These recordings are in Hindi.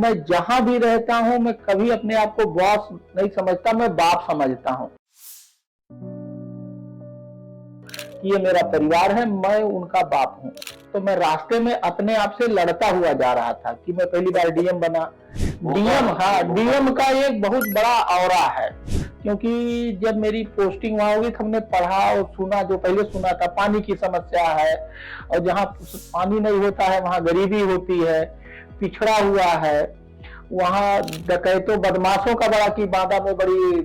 मैं जहां भी रहता हूं, मैं कभी अपने आप को बॉस नहीं समझता, मैं बाप समझता हूं। ये मेरा परिवार है, मैं उनका बाप हूं। तो मैं रास्ते में अपने आप से लड़ता हुआ जा रहा था कि मैं पहली बार डीएम बना। डीएम का एक बहुत बड़ा औरा है, क्योंकि जब मेरी पोस्टिंग वहां होगी तो हमने पढ़ा और सुना, जो पहले सुना था पानी की समस्या है, और जहाँ पानी नहीं होता है वहां गरीबी होती है, पिछड़ा हुआ है, वहां डकैतों बदमाशों का बड़ा की बाधा में बड़ी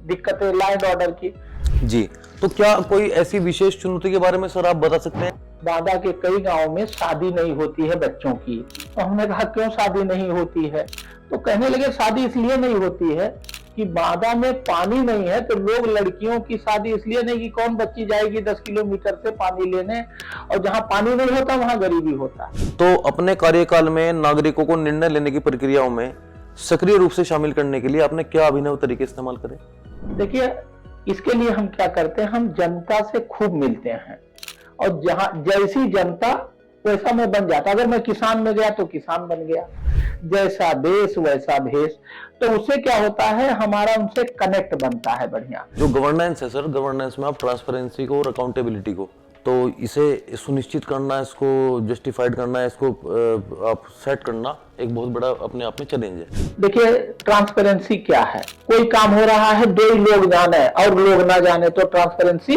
दिक्कत है, लॉ एंड ऑर्डर की। जी, तो क्या कोई ऐसी विशेष चुनौती के बारे में सर आप बता सकते हैं? बांदा के कई गांवों में शादी नहीं होती है बच्चों की। तो हमने कहा क्यों शादी नहीं होती है? तो कहने लगे शादी इसलिए नहीं होती है कि बांदा में पानी नहीं है, तो लोग लड़कियों की शादी इसलिए नहीं कि कौन बच्ची जाएगी 10 किलोमीटर से पानी लेने, और जहां पानी नहीं होता वहां गरीबी होता। तो अपने कार्यकाल में नागरिकों को निर्णय लेने की प्रक्रियाओं में सक्रिय रूप से शामिल करने के लिए आपने क्या अभिनव तरीके इस्तेमाल करे? देखिए, इसके लिए हम क्या करते हैं, हम जनता से खूब मिलते हैं, और जहां जैसी जनता वैसा मैं बन जाता। अगर मैं किसान में गया तो किसान बन गया, जैसा देश वैसा भेष। तो उससे क्या होता है, हमारा उनसे कनेक्ट बनता है बढ़िया। जो गवर्नेंस है सर, गवर्नेंस में आप ट्रांसपेरेंसी को और अकाउंटेबिलिटी को, तो इसे सुनिश्चित करना, इसको जस्टिफाइड करना, इसको आप सेट करना एक बहुत बड़ा अपने आप में चैलेंज है। देखिए, ट्रांसपेरेंसी क्या है? कोई काम हो रहा है, दो ही लोग जाने और लोग ना जाने तो ट्रांसपेरेंसी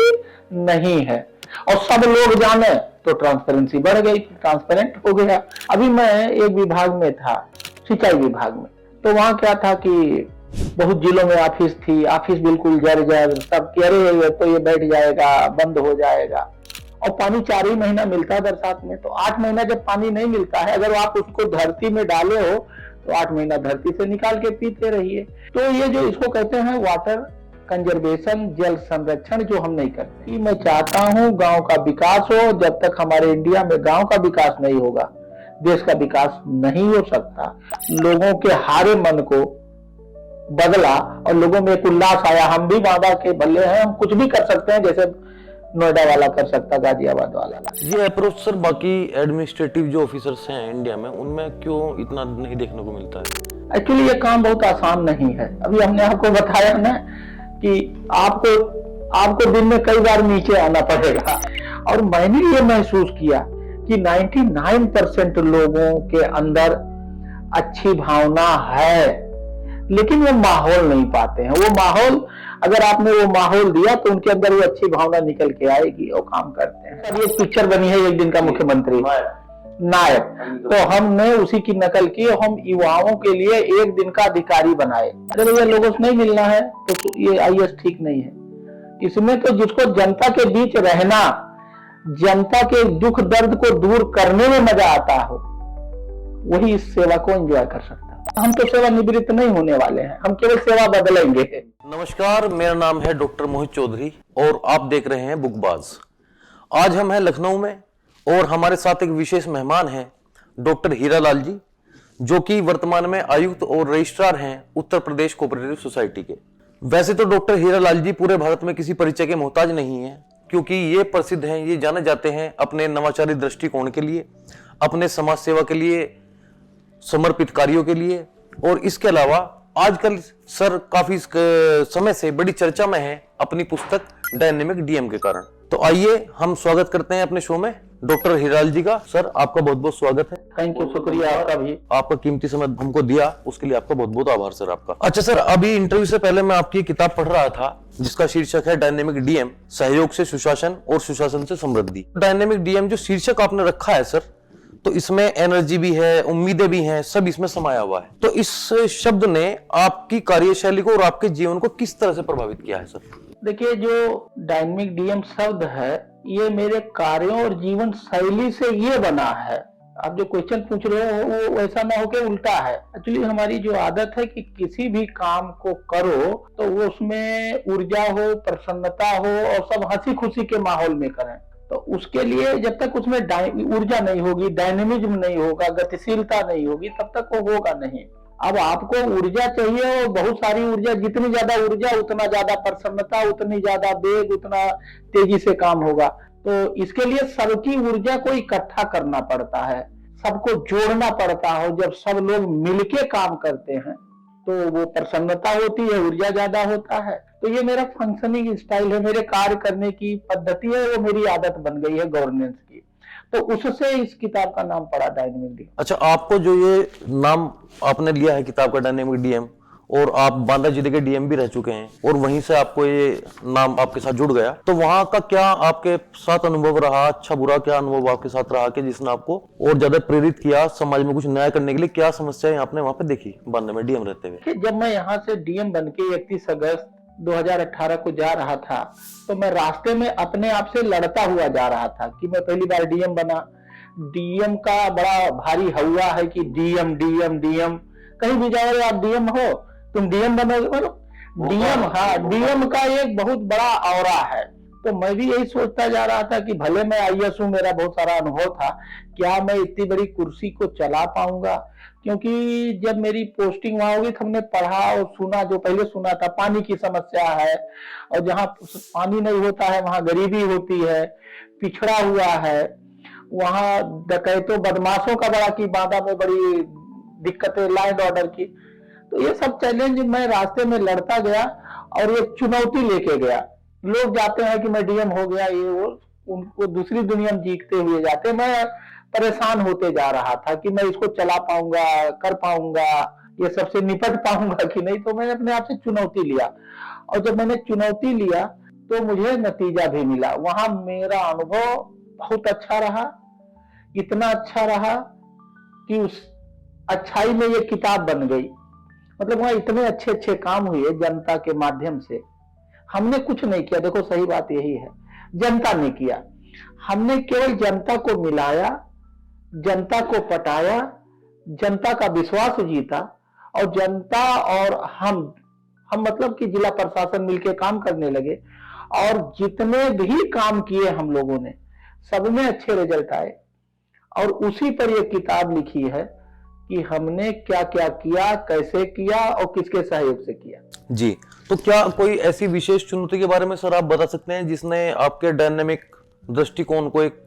नहीं है, और सब लोग जाने तो ट्रांसपेरेंसी बढ़ गई, ट्रांसपेरेंट हो गया। अभी मैं एक विभाग में था, सिंचाई विभाग में, तो वहां क्या था कि बहुत जिलों में ऑफिस थी, ऑफिस बिल्कुल जर्जर, सब कह रहे तो ये बैठ जाएगा, बंद हो जाएगा, और पानी 4 ही महीना मिलता है बरसात में। तो 8 महीना जब पानी नहीं मिलता है, अगर आप उसको धरती में डाले हो तो 8 महीना धरती से निकाल के पीते रहिए। तो ये जो इसको कहते हैं वाटर कंजर्वेशन, जल संरक्षण, जो हम नहीं करते। मैं चाहता हूं गांव का विकास हो। जब तक हमारे इंडिया में गांव का विकास नहीं होगा, देश का विकास नहीं हो सकता। लोगों के हारे मन को बदला और लोगों में एक उल्लास आया, हम भी बांदा के भले हैं, हम कुछ भी कर सकते हैं, जैसे नोएडा वाला कर सकता, गाजियाबाद वाला। ये अप्रोच सर बाकी एडमिनिस्ट्रेटिव जो ऑफिसर्स हैं इंडिया में, उनमें क्यों इतना नहीं देखने को मिलता है? एक्चुअली ये काम बहुत आसान नहीं है। अभी हमने आपको बताया ना कि आपको दिन में कई बार नीचे आना पड़ेगा, और मैंने ये महसूस किया कि 99% लोगों के अंदर अच्छी भावना है, लेकिन वो माहौल नहीं पाते हैं। वो माहौल, अगर आपने वो माहौल दिया तो उनके अंदर वो अच्छी भावना निकल के आएगी और काम करते हैं। अब ये पिक्चर बनी है एक दिन का मुख्यमंत्री नायक, तो हमने उसी की नकल की, हम युवाओं के लिए एक दिन का अधिकारी बनाए। अरे भैया, लोगों से नहीं मिलना है तो ये आईएएस ठीक नहीं है। इसमें तो जिसको जनता के बीच रहना, जनता के दुख दर्द को दूर करने में मजा आता हो, वही इस सेवा को एंजॉय कर सकता है। हम तो सेवा निवृत्त नहीं होने वाले हैं, हम केवल सेवा बदलेंगे। नमस्कार, मेरा नाम है डॉक्टर मोहित चौधरी और आप देख रहे हैं बुकबाज। आज हम हैं लखनऊ में और हमारे साथ एक विशेष मेहमान हैं डॉक्टर हीरालाल जी, जो कि वर्तमान में आयुक्त और रजिस्ट्रार हैं उत्तर प्रदेश कोऑपरेटिव सोसाइटी के। वैसे तो डॉक्टर हीरालाल जी पूरे भारत में किसी परिचय के मोहताज नहीं हैं, क्योंकि ये प्रसिद्ध हैं, ये जाने जाते हैं अपने नवाचारी दृष्टिकोण के लिए, अपने समाज सेवा के लिए, समर्पित कार्यों के लिए, और इसके अलावा आजकल सर काफी समय से बड़ी चर्चा में है अपनी पुस्तक डायनेमिक डीएम के कारण। तो आइए हम स्वागत करते हैं अपने शो में डॉक्टर हीरालाल जी का। सर, आपका बहुत बहुत स्वागत है। थैंक यू, शुक्रिया आपका भी। आपका कीमती समय हमको दिया, उसके लिए आपका बहुत बहुत आभार सर आपका। अच्छा सर, अभी इंटरव्यू से पहले मैं आपकी किताब पढ़ रहा था जिसका शीर्षक है डायनेमिक डीएम, सहयोग से सुशासन और सुशासन से समृद्धि। डायनेमिक डीएम जो शीर्षक आपने रखा है सर, तो इसमें एनर्जी भी है, उम्मीदें भी हैं, सब इसमें समाया हुआ है। तो इस शब्द ने आपकी कार्यशैली को और आपके जीवन को किस तरह से प्रभावित किया है सर? देखिए, जो डायनेमिक डीएम शब्द है, ये मेरे कार्यों और जीवन शैली से ये बना है। आप जो क्वेश्चन पूछ रहे हो वो वैसा ना हो के उल्टा है। एक्चुअली हमारी जो आदत है कि किसी भी काम को करो तो वो उसमें ऊर्जा हो, प्रसन्नता हो, और सब हंसी खुशी के माहौल में करें। तो उसके लिए जब तक उसमें ऊर्जा नहीं होगी, डायनेमिज्म नहीं होगा, गतिशीलता नहीं होगी, तब तक वो होगा नहीं। अब आपको ऊर्जा चाहिए, और बहुत सारी ऊर्जा, जितनी ज्यादा ऊर्जा उतना ज्यादा प्रसन्नता, उतनी ज्यादा वेग, उतना तेजी से काम होगा। तो इसके लिए सबकी ऊर्जा को इकट्ठा करना पड़ता है, सबको जोड़ना पड़ता हो, जब सब लोग मिलके काम करते हैं तो वो प्रसन्नता होती है, ऊर्जा ज्यादा होता है। तो ये मेरा फंक्शनिंग स्टाइल है, मेरे कार्य करने की पद्धति है, वो मेरी आदत बन गई है गवर्नेंस की। तो उससे इस किताब का नाम पड़ा डायनेमिक डीएम। अच्छा, आपको जो ये नाम आपने लिया है किताब का डायनेमिक डीएम, और आप बांदा जिले के डीएम भी रह चुके हैं, और वहीं से आपको ये नाम आपके साथ जुड़ गया, तो वहां का क्या आपके साथ अनुभव रहा, अच्छा बुरा क्या अनुभव आपके साथ रहा कि जिसने आपको और ज्यादा प्रेरित किया समाज में कुछ नया करने के लिए? क्या समस्याएं आपने वहां पे देखी बांदा में डीएम रहते हुए? जब मैं यहाँ से डीएम बन के 31 अगस्त 2018 को जा रहा था, तो मैं रास्ते में अपने आप से लड़ता हुआ जा रहा था कि मैं पहली बार डीएम बना। डीएम का बड़ा भारी हवा है कि डीएम डीएम डीएम, कहीं भी जाओ आप डीएम हो, तुम डीएम बनोगे, बोलो डीएम। हाँ, डीएम का एक बहुत बड़ा औरा है। तो मैं भी यही सोचता जा रहा था कि भले मैं आईएएस हूं, मेरा बहुत सारा अनुभव था, क्या मैं इतनी बड़ी कुर्सी को चला पाऊंगा? क्योंकि जब मेरी पोस्टिंग वहां होगी तो हमने पढ़ा और सुना, जो पहले सुना था, पानी की समस्या है, और जहाँ पानी नहीं होता है वहां गरीबी होती है, पिछड़ा हुआ है, वहां डकैतों बदमाशों का बड़ा की बांदा में बड़ी दिक्कतें, लॉ एंड ऑर्डर की। तो ये सब चैलेंज मैं रास्ते में लड़ता गया और एक चुनौती लेके गया। लोग जाते हैं कि मैं डीएम हो गया, ये वो, उनको दूसरी दुनिया में जीतते हुए जाते, मैं परेशान होते जा रहा था कि मैं इसको चला पाऊंगा, कर पाऊंगा, ये सबसे निपट पाऊंगा कि नहीं। तो मैंने अपने आप से चुनौती लिया, और जब मैंने चुनौती लिया तो मुझे नतीजा भी मिला। वहां मेरा अनुभव बहुत अच्छा रहा, इतना अच्छा रहा कि उस अच्छाई में ये किताब बन गई। मतलब वहां इतने अच्छे अच्छे काम हुए जनता के माध्यम से। हमने कुछ नहीं किया, देखो सही बात यही है, जनता ने किया। हमने केवल जनता को मिलाया, जनता को पटाया, जनता का विश्वास जीता, और जनता और हम मतलब कि जिला प्रशासन मिलकर काम करने लगे, और जितने भी काम किए हम लोगों ने, सब में अच्छे रिजल्ट आए। और उसी पर यह किताब लिखी है कि हमने क्या क्या किया, कैसे किया और किसके सहयोग से किया। जी, तो क्या कोई ऐसी विशेष चुनौती के बारे में सर आप बता सकते हैं जिसने आपके डायनेमिक दृष्टिकोण को एक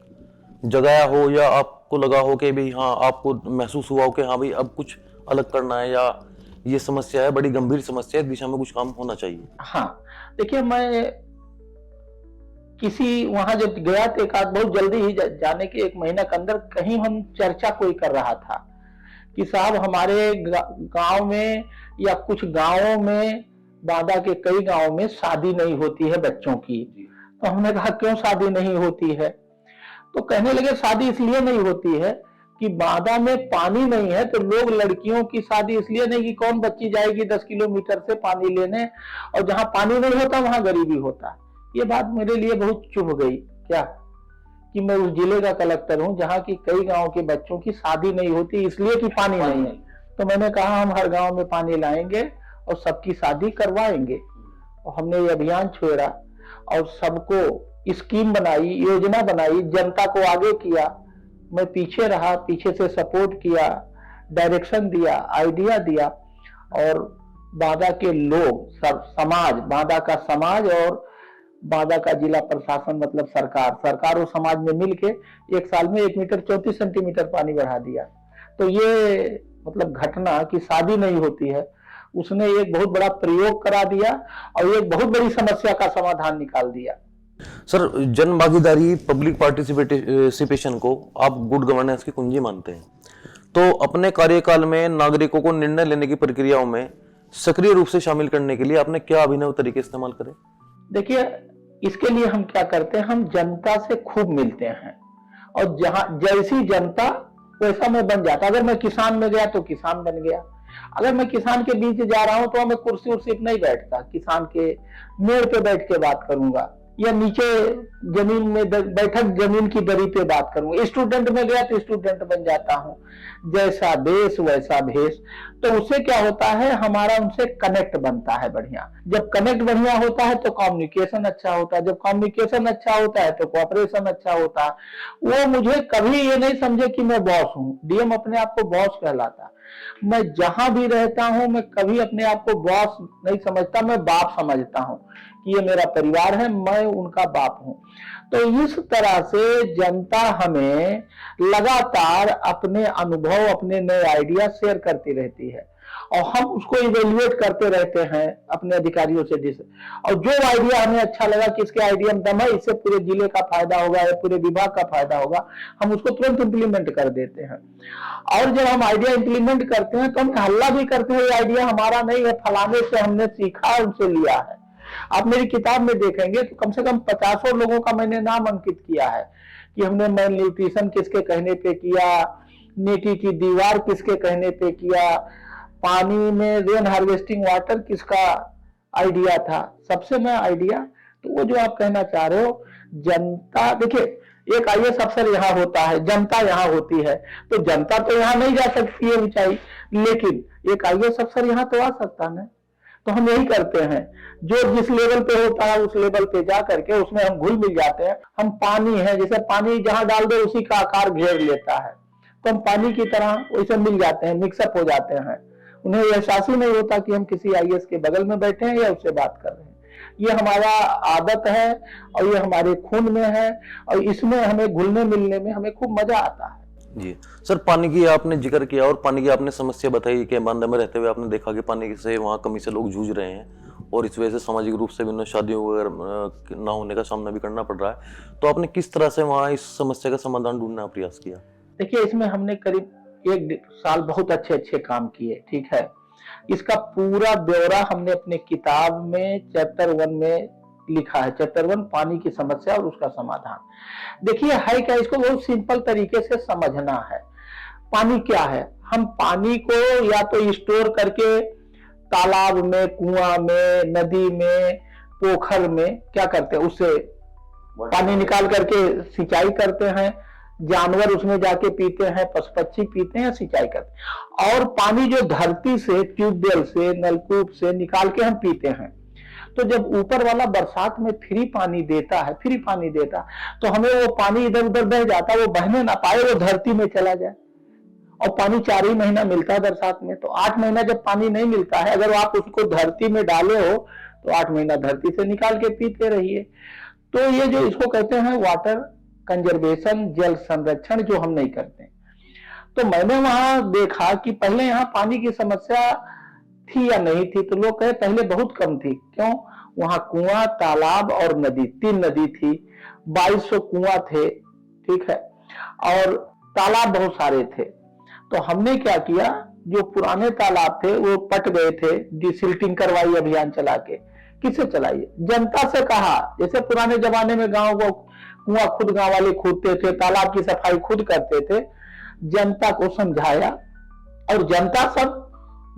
जगाया हो, या आपको लगा हो कि भाई हाँ, आपको महसूस हुआ हो कि हाँ भाई अब कुछ अलग करना है, या ये समस्या है, बड़ी गंभीर समस्या है, इस दिशा में कुछ काम होना चाहिए? हाँ, देखिए, मैं किसी वहां जब गया तो एक आध बहुत जल्दी ही जाने के 1 महीने के अंदर कहीं हम चर्चा कोई कर रहा था कि साहब हमारे गांव में या कुछ गांवों में, बांदा के कई गांवों में शादी नहीं होती है बच्चों की। तो हमने कहा क्यों शादी नहीं होती है? तो कहने लगे शादी इसलिए नहीं होती है कि बांदा में पानी नहीं है, तो लोग लड़कियों की शादी इसलिए नहीं कि कौन बच्ची जाएगी 10 किलोमीटर से पानी लेने, और जहां पानी नहीं होता वहां गरीबी होता। ये बात मेरे लिए बहुत चुभ गई, क्या कि मैं उस जिले का कलेक्टर हूं जहां की कई गांव के बच्चों की शादी नहीं होती इसलिए कि पानी नहीं है। तो मैंने कहा हम हर गांव में पानी लाएंगे और सबकी शादी करवाएंगे। और हमने ये अभियान छेड़ा और सबको स्कीम बनाई, योजना बनाई, जनता को आगे किया। मैं पीछे रहा, पीछे से सपोर्ट किया, डायरेक्शन दिया, आइडिया दिया, और बांदा के लोग, सब समाज, बांदा का समाज और बांदा का जिला प्रशासन मतलब सरकार और समाज में मिलके 1 साल में 1 मीटर 34 सेंटीमीटर पानी बढ़ा दिया। तो ये मतलब घटना कि शादी नहीं होती है, उसने एक बहुत बड़ा प्रयोग करा दिया और एक बहुत बड़ी समस्या का समाधान निकाल दिया। सर, जन भागीदारी, पब्लिक पार्टिसिपेशन को आप गुड गवर्नेंस की कुंजी मानते हैं, तो अपने कार्यकाल में नागरिकों को निर्णय लेने की प्रक्रियाओं में सक्रिय रूप से शामिल करने के लिए आपने क्या अभिनव तरीके इस्तेमाल करे? देखिए, इसके लिए हम क्या करते हैं, हम जनता से खूब मिलते हैं, और जहां जैसी जनता वैसा मैं बन जाता। अगर मैं किसान में गया तो किसान बन गया, अगर मैं किसान के बीच जा रहा हूं तो मैं कुर्सी उर्सी नहीं बैठता, किसान के मेड़ पे बैठ के बात करूंगा, या नीचे जमीन में बैठक जमीन की दरी पे बात करूंगा। स्टूडेंट में गया तो स्टूडेंट बन जाता हूं, जैसा देश वैसा भेष। तो उससे क्या होता है, हमारा उनसे कनेक्ट बनता है बढ़िया। जब कनेक्ट बढ़िया होता है तो कम्युनिकेशन अच्छा होता है, जब कम्युनिकेशन अच्छा होता है तो कोऑपरेशन अच्छा होता है। वो मुझे कभी ये नहीं समझे कि मैं बॉस हूं, डीएम अपने आप को बॉस कहलाता। मैं जहां भी रहता हूं, मैं कभी अपने आप को बॉस नहीं समझता, मैं बाप समझता हूं कि ये मेरा परिवार है, मैं उनका बाप हूं। तो इस तरह से जनता हमें लगातार अपने अनुभव, अपने नए आइडिया शेयर करती रहती है और हम उसको इवेल्युएट करते रहते हैं अपने अधिकारियों से। और जो आइडिया हमें अच्छा लगा कि इसके आइडिया में दम है, इससे पूरे जिले का फायदा होगा या पूरे विभाग का फायदा होगा, हम उसको तुरंत इंप्लीमेंट कर देते हैं। और जब हम आइडिया इंप्लीमेंट करते हैं तो हम हल्ला भी करते हैं, ये आइडिया हमारा नहीं है, फलाने से हमने सीखा, उनसे लिया है। आप मेरी किताब में देखेंगे तो कम से कम 50 लोगों का मैंने नाम अंकित किया है कि हमने मैल न्यूट्रिशन किसके कहने पे किया, नीति की दीवार किसके कहने पे किया, पानी में रेन हार्वेस्टिंग वाटर किसका आइडिया था, सबसे मैं आइडिया। तो वो जो आप कहना चाह रहे हो, जनता, देखिए एक आईएएस अफसर यहाँ होता है, जनता यहाँ होती है, तो जनता तो यहाँ नहीं जा सकती है ऊंचाई, लेकिन एक आईएएस अफसर यहाँ तो आ सकता है। तो हम यही करते हैं, जो जिस लेवल पे होता है उस लेवल पे जा करके उसमें हम घुल मिल जाते हैं। हम पानी है, जैसे पानी जहां डाल दो उसी का आकार घेर लेता है, तो हम पानी की तरह वैसे मिल जाते हैं, मिक्सअप हो जाते हैं। उन्हें एहसास ही नहीं होता कि हम किसी आईएएस के बगल में बैठे हैं या उससे बात कर रहे हैं। ये हमारा आदत है और ये हमारे खून में है और इसमें हमें घुलने मिलने में हमें खूब मजा आता है। जी सर, पानी की आपने जिक्र किया और पानी की आपने समस्या बताई कि बांदा में रहते हुए आपने देखा कि पानी से वहाँ कमी से लोग जूझ रहे हैं और इस वजह से सामाजिक रूप से भी शादियों वगैरह ना होने का सामना भी करना पड़ रहा है। तो आपने किस तरह से वहाँ इस समस्या का समाधान ढूंढने का प्रयास किया? देखिए, इसमें हमने करीब 1 साल बहुत अच्छे काम किए, ठीक है। इसका पूरा ब्यौरा हमने अपने किताब में चैप्टर 1 में लिखा है। चैप्टर 1 पानी की समस्या और उसका समाधान। देखिए है क्या, इसको बहुत सिंपल तरीके से समझना है। पानी क्या है? हम पानी को या तो स्टोर करके तालाब में, कुआं में, नदी में, पोखर में क्या करते हैं, उससे पानी निकाल करके सिंचाई करते हैं, जानवर उसमें जाके पीते हैं, पशु पक्षी पीते हैं, सिंचाई करते हैं। और पानी जो धरती से, ट्यूबवेल से, नलकूप से निकाल के हम पीते हैं। तो जब ऊपर वाला बरसात में फ्री पानी देता है, तो हमें वो पानी इधर उधर बह जाता है, वो बहने ना पाए, वो धरती में चला जाए। और पानी 4 ही महीना मिलता है बरसात में, तो 8 महीना जब पानी नहीं मिलता है, अगर आप उसको धरती में डाले हो तो 8 महीना धरती से निकाल के पीते रहिए। तो ये जो इसको कहते हैं वाटर कंजर्वेशन, जल संरक्षण, जो हम नहीं करते। तो मैंने वहां देखा कि पहले यहाँ पानी की समस्या थी या नहीं थी, तो लोग कहे पहले बहुत कम थी। क्यों? वहां कुआं, तालाब और नदी, 3 नदी थी, 2200 कुआं थे, ठीक है, और तालाब बहुत सारे थे। तो हमने क्या किया, जो पुराने तालाब थे वो पट गए थे, डिसिल्टिंग करवाई अभियान चला के। किससे चलाई? जनता से कहा। जैसे पुराने जमाने में गांव को कुआं खुद गांव वाले खोदते थे, तालाब की सफाई खुद करते थे, जनता को समझाया और जनता सब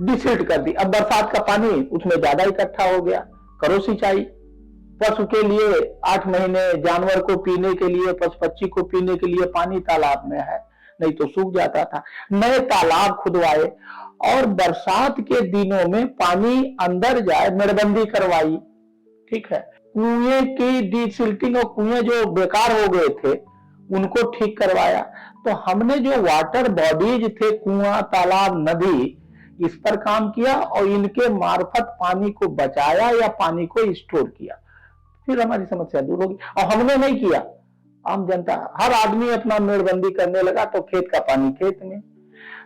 डिसिल्ट कर दी। अब बरसात का पानी उसमें ज्यादा इकट्ठा हो गया, करो सिंचाई। पशु के लिए 8 महीने, जानवर को पीने के लिए, पशु पक्षी को पीने के लिए पानी तालाब में है, नहीं तो सूख जाता था। नए तालाब खुदवाए और बरसात के दिनों में पानी अंदर जाए, मेड़बंदी करवाई, ठीक है। कुएं की डिसिल्टिंग और कुएं जो बेकार हो गए थे उनको ठीक करवाया। तो हमने जो वाटर बॉडीज थे, कुआं, तालाब, नदी, इस पर काम किया और इनके मार्फत पानी को बचाया या पानी को स्टोर किया। फिर हमारी समस्या दूर होगी। और हमने नहीं किया, आम जनता, हर आदमी अपना मेड़बंदी करने लगा, तो खेत का पानी खेत में।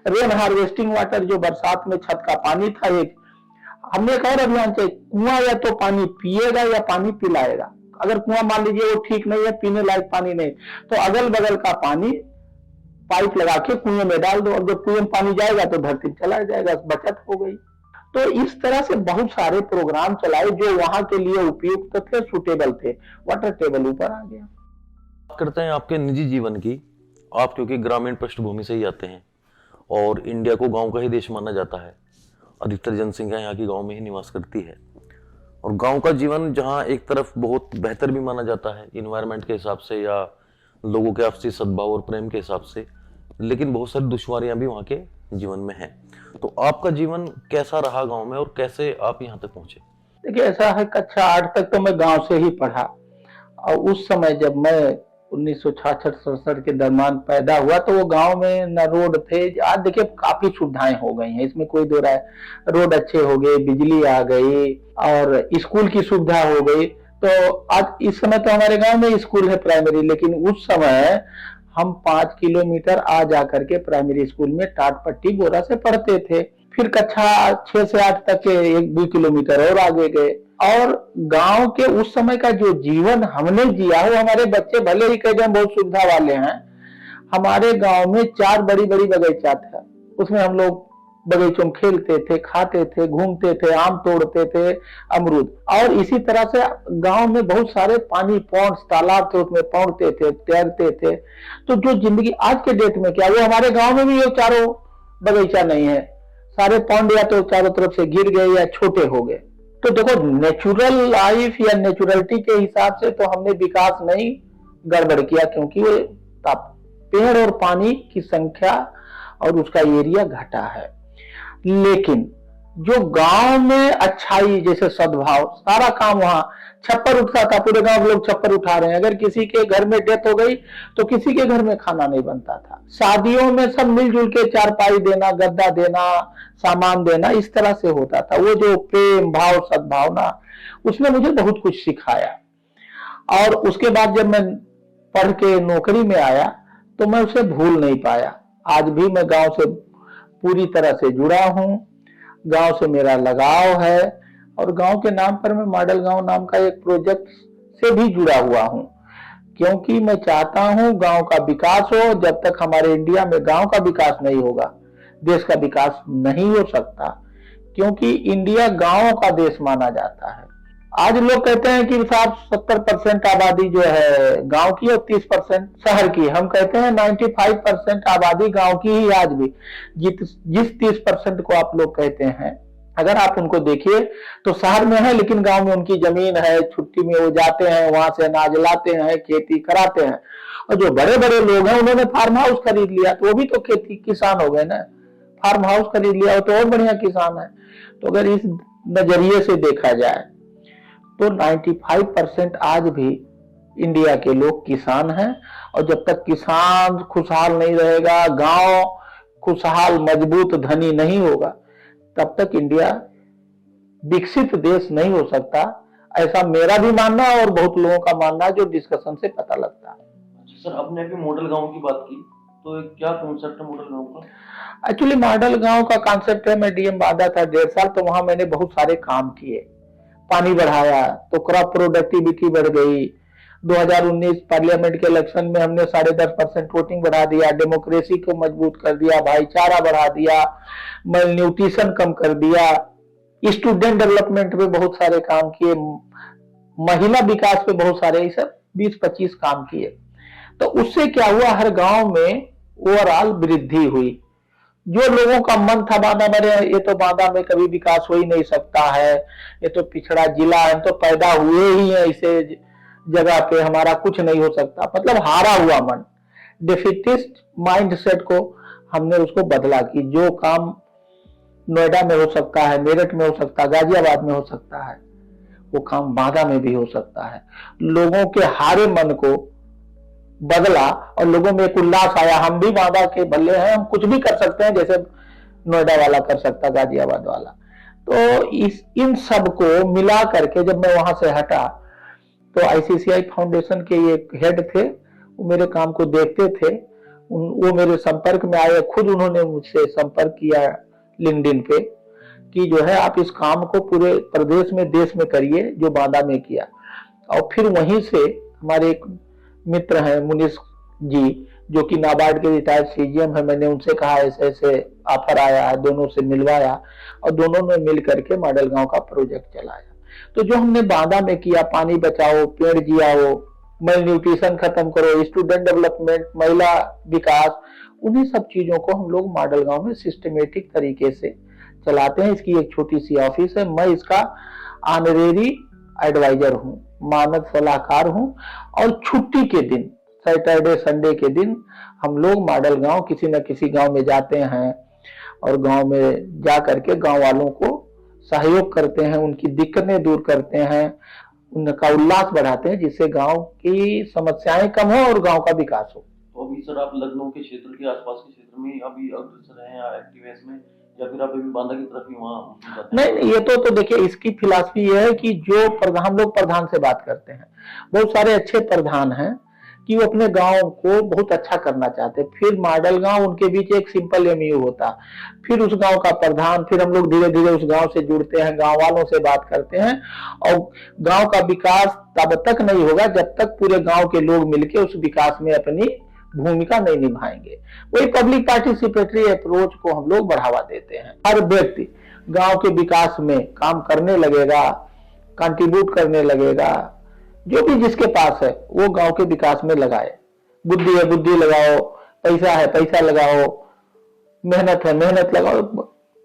रेन हार्वेस्टिंग वाटर, जो बरसात में छत का पानी था, एक हमने एक और अभियान चाहिए, कुआं या तो पानी पिएगा या पानी पिलाएगा। अगर कुआं मान लीजिए वो ठीक नहीं है, पीने लायक पानी नहीं, तो अगल बगल का पानी पाइप लगा के कुएं में डाल दो, और जब कुएं में पानी जाएगा तो धरती चला जाएगा, बचत हो गई। तो इस तरह से बहुत सारे प्रोग्राम चलाए जो वहां के लिए उपयुक्त थे, सुटेबल थे, वाटर टेबल ऊपर आ गया। करते हैं आपके निजी जीवन की। आप क्योंकि ग्रामीण पृष्ठभूमि से ही आते हैं और इंडिया को गांव का ही देश माना जाता है, अधिकतर जनसंख्या यहाँ की गांव में ही निवास करती है और गांव का जीवन जहाँ एक तरफ बहुत बेहतर भी माना जाता है इन्वायरमेंट के हिसाब से या लोगों के आपसी सद्भाव और प्रेम के हिसाब से, लेकिन बहुत सारी दुश्वारियां भी वहाँ के जीवन में हैं। तो आपका जीवन कैसा रहा गांव में और कैसे आप यहाँ तक पहुंचे? देखिए, ऐसा है, कक्षा 8 तक तो मैं गांव से ही पढ़ा और उस समय जब मैं 1966-67 के दरम्यान पैदा हुआ, तो वो गांव में न रोड थे। आज देखिए काफी सुविधाएं हो गई हैं, इसमें कोई दो राय। रोड अच्छे हो गए, बिजली आ गई और स्कूल की सुविधा हो गई। तो आज इस समय तो हमारे गांव में स्कूल है प्राइमरी, लेकिन उस समय हम 5 किलोमीटर आ जा करके प्राइमरी स्कूल में टाट पट्टी बोरा से पढ़ते थे। फिर कक्षा 6 से 8 तक के 1-2 किलोमीटर और आगे गए। और गांव के उस समय का जो जीवन हमने जिया, वो हमारे बच्चे भले ही कह जाए बहुत सुविधा वाले हैं। हमारे गांव में 4 बड़ी बड़ी बगीचा था, उसमें हम लोग बगीचों में खेलते थे, खाते थे, घूमते थे, आम तोड़ते थे, अमरूद। और इसी तरह से गांव में बहुत सारे पानी पॉन्ड्स तालाब थे, उसमें पौंधते थे, तैरते थे। तो जो जिंदगी आज के डेट में क्या, वो हमारे गांव में भी ये चारों बगीचा नहीं है। सारे पौंड या तो चारों तरफ से गिर गए या छोटे हो गए। तो देखो, नेचुरल लाइफ या नेचुरलिटी के हिसाब से तो हमने विकास नहीं गड़बड़ किया, क्योंकि वो पेड़ और पानी की संख्या और उसका एरिया घटा है। लेकिन जो गांव में अच्छाई, जैसे सद्भाव, सारा काम वहां छप्पर उठता था, पूरे गांव के लोग छप्पर उठा रहे हैं। अगर किसी के घर में डेथ हो गई तो किसी के घर में खाना नहीं बनता था। शादियों में सब मिलजुल के चारपाई देना, गद्दा देना, सामान देना, इस तरह से होता था। वो जो प्रेम भाव, सद्भावना, उसने मुझे बहुत कुछ सिखाया। और उसके बाद जब मैं पढ़ के नौकरी में आया तो मैं उसे भूल नहीं पाया। आज भी मैं गांव से पूरी तरह से जुड़ा हूं, गांव से मेरा लगाव है। और गांव के नाम पर मैं मॉडल गांव नाम का एक प्रोजेक्ट से भी जुड़ा हुआ हूं, क्योंकि मैं चाहता हूं गांव का विकास हो। जब तक हमारे इंडिया में गांव का विकास नहीं होगा, देश का विकास नहीं हो सकता, क्योंकि इंडिया गांवों का देश माना जाता है। आज लोग कहते हैं कि साहब 70% आबादी जो है गांव की और 30% शहर की। हम कहते हैं 95% आबादी गांव की ही आज भी। जिस 30% को आप लोग कहते हैं, अगर आप उनको देखिए तो शहर में है, लेकिन गांव में उनकी जमीन है, छुट्टी में वो जाते हैं, वहां से अनाज लाते हैं, खेती कराते हैं। और जो बड़े बड़े लोग हैं, उन्होंने फार्म हाउस खरीद लिया, तो वो भी तो खेती किसान हो गए ना। फार्म हाउस खरीद लिया हो तो और बढ़िया किसान है। तो अगर इस नजरिए से देखा जाए तो 95% आज भी इंडिया के लोग किसान हैं। और जब तक किसान खुशहाल नहीं रहेगा, गांव खुशहाल मजबूत धनी नहीं होगा, तब तक इंडिया विकसित देश नहीं हो सकता। ऐसा मेरा भी मानना है और बहुत लोगों का मानना है, जो डिस्कशन से पता लगता है। अच्छा सर, आपने अभी मॉडल गांव की बात की, तो क्या कॉन्सेप्ट है मॉडल गांव का? एक्चुअली मॉडल गांव का कॉन्सेप्ट है, मैं डीएम बांधा था 1.5 साल, तो वहां मैंने बहुत सारे काम किए। पानी बढ़ाया तो क्रॉप प्रोडक्टिविटी बढ़ गई। 2019 पार्लियामेंट के इलेक्शन में हमने 10.5% वोटिंग बढ़ा दिया, डेमोक्रेसी को मजबूत कर दिया, भाईचारा बढ़ा दिया, मेल न्यूट्रिशन कम कर दिया, स्टूडेंट डेवलपमेंट पे बहुत सारे काम किए, महिला विकास पे बहुत सारे, ये सब 20-25 काम किए। तो उससे क्या हुआ, हर गांव में ओवरऑल वृद्धि हुई। जो लोगों का मन था बांदा में, ये तो बांदा में कभी विकास हो ही नहीं सकता है, ये तो पिछड़ा जिला है, तो पैदा हुए ही है इसे जगह पे, हमारा कुछ नहीं हो सकता, मतलब हारा हुआ मन, डेफिटिस्ट माइंडसेट को हमने उसको बदला कि जो काम नोएडा में हो सकता है, मेरठ में हो सकता है, गाजियाबाद में हो सकता है, वो काम बांदा में भी हो सकता है। लोगों के हारे मन को बदला और लोगों में एक उल्लास आया, हम भी बांदा के भले हैं, हम कुछ भी कर सकते हैं जैसे नोएडा वाला कर सकता, गाजियाबाद वाला। तो इन सब को मिला करके जब मैं वहां से हटा तो आईसीसीआई फाउंडेशन के एक हेड थे, वो मेरे काम को देखते थे, वो मेरे संपर्क में आए, खुद उन्होंने मुझसे संपर्क किया लिंक्डइन पे कि जो है आप इस काम को पूरे प्रदेश में, देश में करिए जो बांदा में किया। और फिर वहीं से हमारे एक मित्र हैं मुनीष जी, जो कि नाबार्ड के रिटायर्ड सीजीएम है, मैंने उनसे कहा ऐसे ऐसे ऑफर आया है, दोनों से मिलवाया और दोनों ने मिल करके मॉडल गांव का प्रोजेक्ट चलाया। तो जो हमने बांदा में किया, पानी बचाओ, पेड़ जियाओ, मेल न्यूट्रिशन खत्म करो, स्टूडेंट डेवलपमेंट, महिला विकास, उन्हीं सब चीजों को हम लोग मॉडल गांव में सिस्टमेटिक तरीके से चलाते हैं। इसकी एक छोटी सी ऑफिस है, मैं इसका ऑनरेरी एडवाइजर हूं, मानद सलाहकार हूं। और छुट्टी के दिन, सैटरडे संडे के दिन हम लोग मॉडल गांव किसी न किसी गांव में जाते हैं और गांव में जा करके गांव वालों को सहयोग करते हैं, उनकी दिक्कतें दूर करते हैं। उनका उल्लास बढ़ाते हैं, जिससे गांव की समस्याएं कम हो और गांव का विकास हो। तो अभी सर आप लखनऊ के क्षेत्र के आसपास के क्षेत्र में अभी अग्रसर हैं या एक्टिव है इसमें, या फिर आप अभी बांदा की तरफ ही वहाँ जाते हैं? नहीं, ये तो देखिए, इसकी फिलॉसफी ये है कि जो प्रधान, हम लोग प्रधान से बात करते हैं, बहुत सारे अच्छे प्रधान हैं कि वो अपने गांव को बहुत अच्छा करना चाहते हैं। फिर मॉडल गांव, उनके बीच एक सिंपल एमयू होता, फिर उस गांव का प्रधान, फिर हम लोग धीरे धीरे उस गांव से जुड़ते हैं, गांव वालों से बात करते हैं, और गांव का विकास तब तक नहीं होगा जब तक पूरे गांव के लोग मिलकर उस विकास में अपनी भूमिका नहीं निभाएंगे। वही पब्लिक पार्टिसिपेटरी अप्रोच को हम लोग बढ़ावा देते हैं। हर व्यक्ति गांव के विकास में काम करने लगेगा, कंट्रीब्यूट करने लगेगा, जो भी जिसके पास है वो गांव के विकास में लगाए। बुद्धि है बुद्धि लगाओ, पैसा है पैसा लगाओ, मेहनत है मेहनत लगाओ।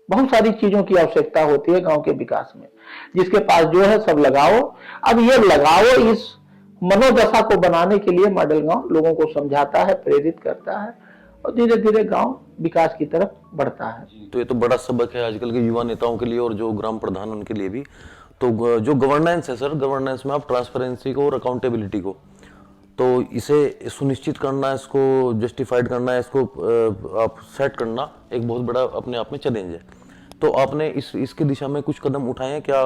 बहुत सारी चीजों की आवश्यकता होती है गांव के विकास में, जिसके पास जो है सब लगाओ। अब ये लगाओ, इस मनोदशा को बनाने के लिए मॉडल गांव लोगों को समझाता है, प्रेरित करता है, और धीरे धीरे गांव विकास की तरफ बढ़ता है। तो ये तो बड़ा सबक है आजकल के युवा नेताओं के लिए और जो ग्राम प्रधान उनके लिए भी। तो जो गवर्नेंस है सर, गवर्नेंस में आप ट्रांसपेरेंसी को और अकाउंटेबिलिटी को, तो इसे सुनिश्चित करना, इसको जस्टिफाइड करना, इसको आप सेट करना एक बहुत बड़ा अपने आप में चैलेंज है। तो आपने इसके दिशा में कुछ कदम उठाए हैं क्या?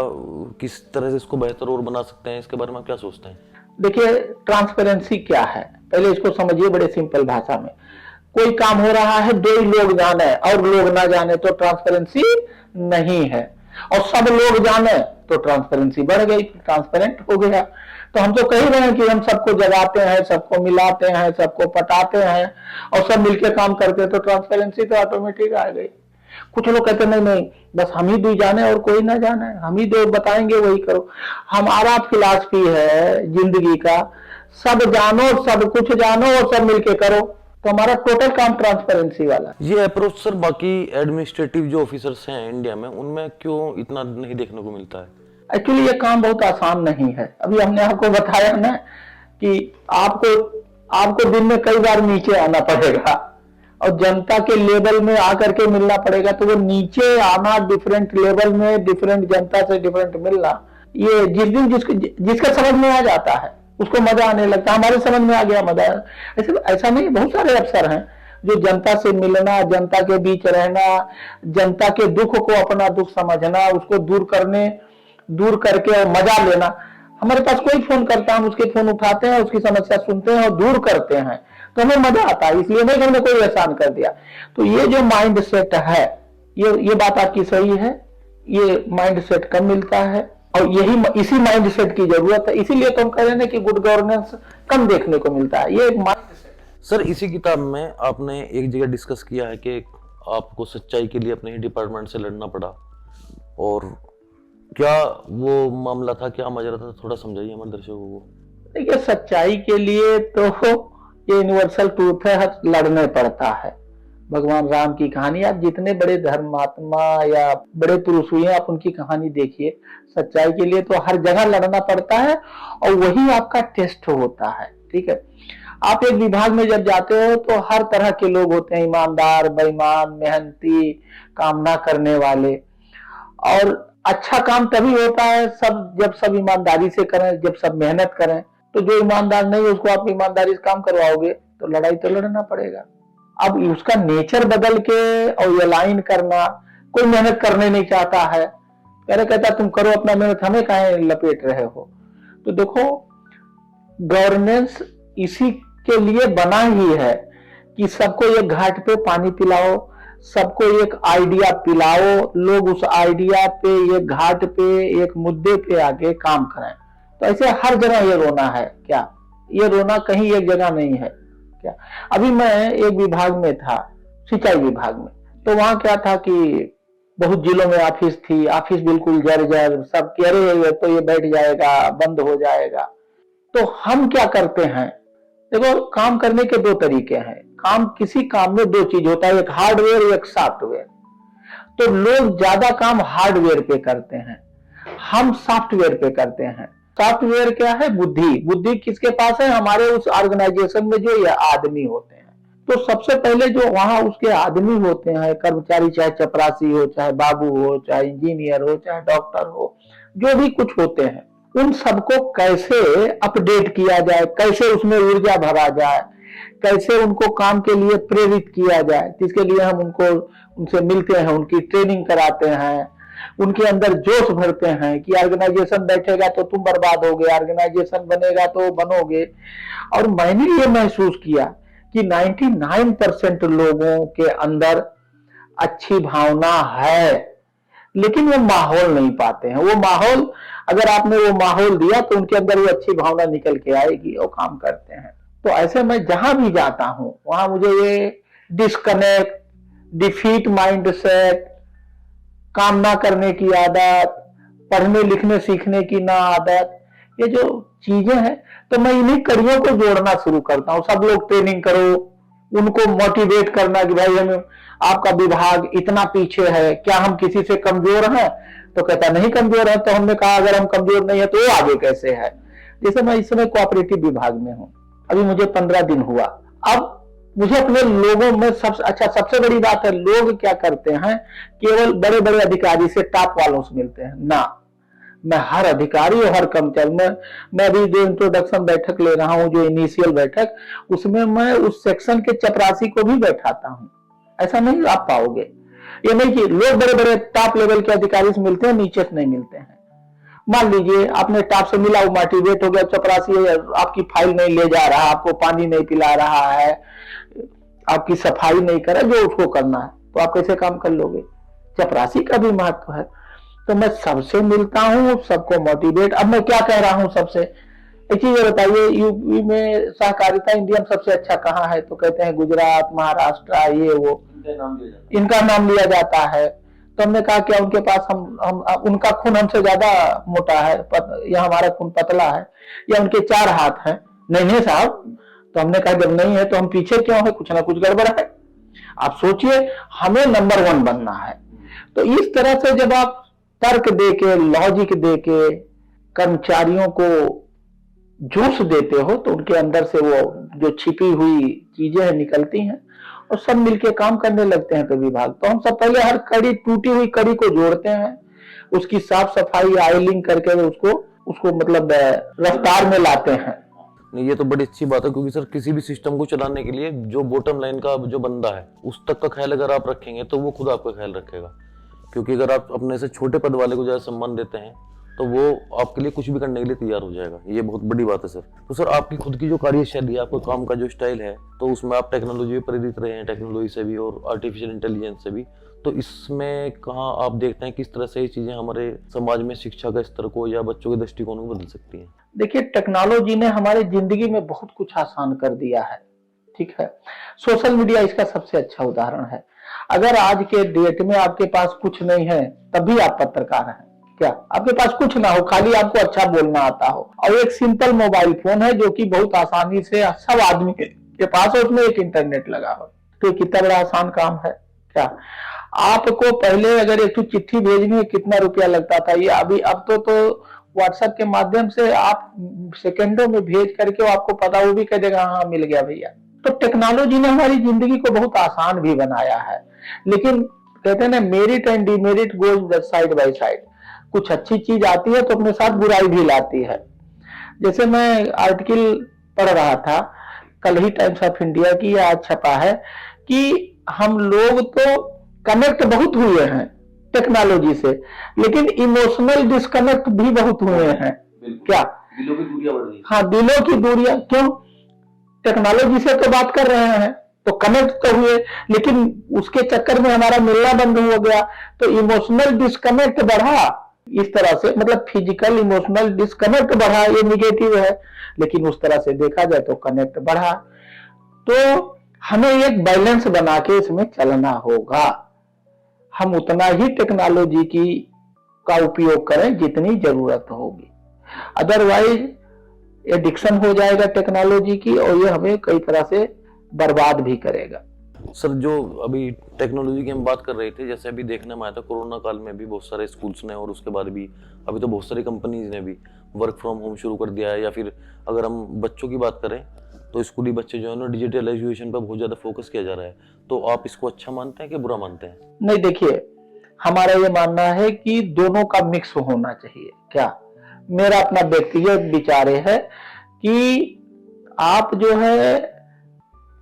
किस तरह से इसको बेहतर और बना सकते हैं, इसके बारे में आप क्या सोचते हैं? देखिए, ट्रांसपेरेंसी क्या है, पहले इसको समझिए बड़े सिंपल भाषा में। कोई काम हो रहा है, दो ही लोग जाने और लोग ना जाने तो ट्रांसपेरेंसी नहीं है, और सब लोग जाने तो ट्रांसपेरेंसी बढ़ गई, ट्रांसपेरेंट हो गया। तो हम तो कह रहे हैं कि हम सबको जगाते हैं, सबको मिलाते हैं, सबको पटाते हैं, और सब मिलकर काम करते हैं, तो ट्रांसपेरेंसी तो ऑटोमेटिक आ गई। कुछ लोग कहते नहीं नहीं, बस हम ही दो जाने और कोई ना जाने, हम ही दो बताएंगे वही करो। हमारा फिलॉसफी है जिंदगी का, सब जानो, सब कुछ जानो और सब मिलके करो, तो हमारा टोटल काम ट्रांसपेरेंसी वाला। ये अप्रोच सर बाकी एडमिनिस्ट्रेटिव जो ऑफिसर्स हैं इंडिया में, उनमें क्यों इतना नहीं देखने को मिलता है? एक्चुअली ये काम बहुत आसान नहीं है। अभी हमने आपको बताया ना कि आपको दिन में कई बार नीचे आना पड़ेगा और जनता के लेवल में आकर के मिलना पड़ेगा। तो वो नीचे आना, डिफरेंट लेवल में डिफरेंट जनता से डिफरेंट मिलना, ये जिस दिन जिसका समझ में आ जाता है उसको मजा आने लगता है। हमारे समझ में आ गया मजा। ऐसा नहीं, बहुत सारे अफसर हैं जो जनता से मिलना, जनता के बीच रहना, जनता के दुख को अपना दुख समझना, उसको दूर करके और मजा लेना। हमारे पास कोई फोन करता है, हम उसके फोन उठाते हैं, उसकी समस्या सुनते हैं और दूर करते हैं, तो हमें मजा आता है। इसलिए नहीं कि हमने कोई एहसान कर दिया। तो ये जो माइंड सेट है, ये बात आपकी सही है, ये माइंड सेट कम मिलता है और इसी माइंड सेट की जरूरत है। इसीलिए तो हम कह रहे हैं कि गुड गवर्नेंस कम देखने को मिलता है। ये एक माइंड सेट है। सर, इसी किताब में आपने एक जगह डिस्कस किया है कि आपको सच्चाई के लिए अपने ही डिपार्टमेंट से लड़ना पड़ा, और क्या वो मामला था, क्या माजरा था? थोड़ा समझाइए हमारे दर्शकों को। देखिए, सच्चाई के लिए तो ये यूनिवर्सल ट्रूथ है, लड़ने पड़ता है। भगवान राम की कहानी, आप जितने बड़े धर्मात्मा या बड़े पुरुष हुए आप उनकी कहानी देखिए, सच्चाई के लिए तो हर जगह लड़ना पड़ता है और वही आपका टेस्ट होता है। ठीक है, आप एक विभाग में जब जाते हो तो हर तरह के लोग होते हैं, ईमानदार, बेईमान, मेहनती, काम ना करने वाले। और अच्छा काम तभी होता है जब सब ईमानदारी से करें, जब सब मेहनत करें। तो जो ईमानदार नहीं है उसको आप ईमानदारी से काम करवाओगे तो लड़ाई तो लड़ना पड़ेगा। अब उसका नेचर बदल के और अलाइन करना, कोई मेहनत करने नहीं चाहता है, कहता तुम करो अपना मेहनत, हमें काहे लपेट रहे हो। तो देखो, गवर्नेंस इसी के लिए बना ही है कि सबको एक घाट पे पानी पिलाओ, सबको एक आइडिया पिलाओ, लोग उस आइडिया पे, एक घाट पे, एक मुद्दे पे आके काम करें। तो ऐसे हर जगह ये रोना है क्या? ये रोना कहीं एक जगह नहीं है क्या? अभी मैं एक विभाग में था, सिंचाई विभाग में, तो वहां क्या था कि बहुत जिलों में ऑफिस थी, ऑफिस बिल्कुल जर्जर, सब कह रहे हैं तो ये बैठ जाएगा, बंद हो जाएगा। तो हम क्या करते हैं, देखो, काम करने के दो तरीके हैं। किसी काम में दो चीज होता है, एक हार्डवेयर, एक सॉफ्टवेयर। तो लोग ज्यादा काम हार्डवेयर पे करते हैं, हम सॉफ्टवेयर पे करते हैं। सॉफ्टवेयर क्या है? बुद्धि किसके पास है? हमारे उस ऑर्गेनाइजेशन में जो ये आदमी होते हैं। तो सबसे पहले जो वहां उसके आदमी होते हैं, कर्मचारी, चाहे चपरासी हो, चाहे बाबू हो, चाहे इंजीनियर हो, चाहे डॉक्टर हो, जो भी कुछ होते हैं, उन सबको कैसे अपडेट किया जाए, कैसे उसमें ऊर्जा भरा जाए, कैसे उनको काम के लिए प्रेरित किया जाए, जिसके लिए हम उनसे मिलते हैं, उनकी ट्रेनिंग कराते हैं, उनके अंदर जोश भरते हैं कि ऑर्गेनाइजेशन बैठेगा तो तुम बर्बाद होगे, ऑर्गेनाइजेशन बनेगा तो बनोगे। और मैंने ये महसूस किया कि 99% लोगों के अंदर अच्छी भावना है, लेकिन वो माहौल नहीं पाते हैं। वो माहौल, अगर आपने वो माहौल दिया तो उनके अंदर वो अच्छी भावना निकल के आएगी और काम करते हैं। तो ऐसे मैं जहां भी जाता हूं वहां मुझे ये डिस्कनेक्ट, डिफीट माइंडसेट, काम ना करने की आदत, पढ़ने लिखने सीखने की ना आदत, ये जो चीजें हैं, तो मैं इन्हीं कड़ियों को जोड़ना शुरू करता हूं। सब लोग ट्रेनिंग करो, उनको मोटिवेट करना कि भाई हम, आपका विभाग इतना पीछे है, क्या हम किसी से कमजोर हैं? तो कहता नहीं कमजोर है। तो हमने कहा अगर हम कमजोर नहीं है तो वो आगे कैसे है? जैसे मैं इस समय कोऑपरेटिव विभाग में हूं, अभी मुझे 15 दिन हुआ। अब मुझे अपने लोगों में सबसे बड़ी बात है, लोग क्या करते हैं, केवल बड़े बड़े अधिकारी से, टॉप वालों से मिलते हैं ना। मैं हर अधिकारी और हर कर्मचारी में, मैं अभी जो इंट्रोडक्शन बैठक ले रहा हूं, जो इनिशियल बैठक, उसमें मैं उस सेक्शन के चपरासी को भी बैठाता हूं। ऐसा नहीं आप पाओगे, ये नहीं कि लोग बड़े बड़े टॉप लेवल के अधिकारी से मिलते हैं, नीचे से नहीं मिलते हैं। मान लीजिए आपने टॉप से मिला, वो मोटिवेट हो गया, चपरासी आपकी फाइल नहीं ले जा रहा, आपको पानी नहीं पिला रहा है, आपकी सफाई नहीं कर रहा, जो उसको करना है, तो आप कैसे काम कर लोगे? चपरासी का भी महत्व है। तो मैं सबसे मिलता हूं, सबको मोटिवेट। अब मैं क्या कह रहा हूं सबसे, एक चीज बताइए, यूपी में सहकारिता इंडियन सबसे अच्छा कहाँ है? तो कहते हैं गुजरात, महाराष्ट्र, ये वो, इनका नाम लिया जाता है। तो हमने कहा क्या उनके पास हम उनका खून हमसे ज्यादा मोटा है या हमारा खून पतला है, या उनके 4 हाथ हैं? नहीं साहब। तो हमने कहा जब नहीं है तो हम पीछे क्यों है? कुछ ना कुछ गड़बड़ है। आप सोचिए, हमें नंबर 1 बनना है। तो इस तरह से जब आप तर्क देके, लॉजिक देके कर्मचारियों को जोश देते हो, तो उनके अंदर से वो जो छिपी हुई चीजें हैं निकलती हैं और सब मिलके काम करने लगते हैं। तो विभाग, तो हम सब पहले हर कड़ी, टूटी हुई कड़ी को जोड़ते हैं, उसकी साफ सफाई, आयलिंग करके उसको मतलब रफ्तार में लाते हैं। नहीं, ये तो बड़ी अच्छी बात है, क्योंकि सर किसी भी सिस्टम को चलाने के लिए जो बॉटम लाइन का जो बंदा है उस तक का ख्याल अगर आप रखेंगे तो वो खुद आपका ख्याल रखेगा। क्योंकि अगर आप अपने से छोटे पद वाले को ज्यादा सम्मान देते हैं तो वो आपके लिए कुछ भी करने के लिए तैयार हो जाएगा। ये बहुत बड़ी बात है सर। तो सर आपकी खुद की जो कार्यशैली है, आपका काम का जो स्टाइल है, तो उसमें आप टेक्नोलॉजी में प्रेरित रहे हैं, टेक्नोलॉजी से भी और आर्टिफिशियल इंटेलिजेंस से भी। तो इसमें कहाँ आप देखते हैं किस तरह से ये चीजें हमारे समाज में शिक्षा का स्तर को या बच्चों के दृष्टिकोण को बदल सकती हैं? देखिए, टेक्नोलॉजी ने हमारी जिंदगी में बहुत कुछ आसान कर दिया है, ठीक है। सोशल मीडिया इसका सबसे अच्छा उदाहरण है। अगर आज के डेट में आपके पास कुछ नहीं है तब भी आप पत्रकार हैं क्या? आपके पास कुछ ना हो, खाली आपको अच्छा बोलना आता हो और एक सिंपल मोबाइल फोन है जो कि बहुत आसानी से सब आदमी के पास है, उसमें एक इंटरनेट लगा हो, तो कितना बड़ा आसान काम है क्या? आपको पहले अगर एक चिट्ठी भेजनी है कितना रुपया लगता था, ये अभी अब तो व्हाट्सएप के माध्यम से आप सेकंडों में भेज करके वो आपको पता, वो भी कह देगा हाँ मिल गया भैया। तो टेक्नोलॉजी ने हमारी जिंदगी को बहुत आसान भी बनाया है, लेकिन कहते हैं ना, merit and demerit goes side by side. कुछ अच्छी चीज आती है तो अपने साथ बुराई भी लाती है। जैसे मैं आर्टिकल पढ़ रहा था, कल ही टाइम्स ऑफ इंडिया की आज छपा है कि हम लोग तो कनेक्ट बहुत हुए हैं टेक्नोलॉजी से, लेकिन इमोशनल डिस्कनेक्ट भी बहुत हुए हैं। क्या? दिलों की दूरियां बढ़ रही। हाँ, दिलों की दूरियां। क्यों? टेक्नोलॉजी से तो बात कर रहे हैं तो कनेक्ट तो हुए, लेकिन उसके चक्कर में हमारा मिलना बंद हो गया, तो इमोशनल डिस्कनेक्ट बढ़ा। इस तरह से मतलब फिजिकल इमोशनल डिस्कनेक्ट बढ़ा, ये निगेटिव है, लेकिन उस तरह से देखा जाए तो कनेक्ट बढ़ा। तो हमें एक बैलेंस बना के इसमें चलना होगा। हम उतना ही टेक्नोलॉजी का उपयोग करें जितनी जरूरत होगी, अदरवाइज एडिक्शन हो जाएगा टेक्नोलॉजी की और ये हमें कई तरह से बर्बाद भी करेगा। सर, जो अभी टेक्नोलॉजी की हम बात कर रहे थे, जैसे अभी देखने में आया था कोरोना काल में भी बहुत सारे स्कूल्स ने और उसके बाद भी अभी तो बहुत सारी कंपनीज ने भी वर्क फ्रॉम होम शुरू कर दिया है। या फिर अगर हम बच्चों की बात करें तो स्कूली बच्चे जो है ना, डिजिटलाइजेशन पर बहुत ज्यादा फोकस किया जा रहा है। तो आप इसको अच्छा मानते हैं कि बुरा मानते हैं? नहीं, देखिए, हमारा ये मानना है कि दोनों का मिक्स होना चाहिए। क्या? मेरा अपना व्यक्तिगत विचार है कि आप जो है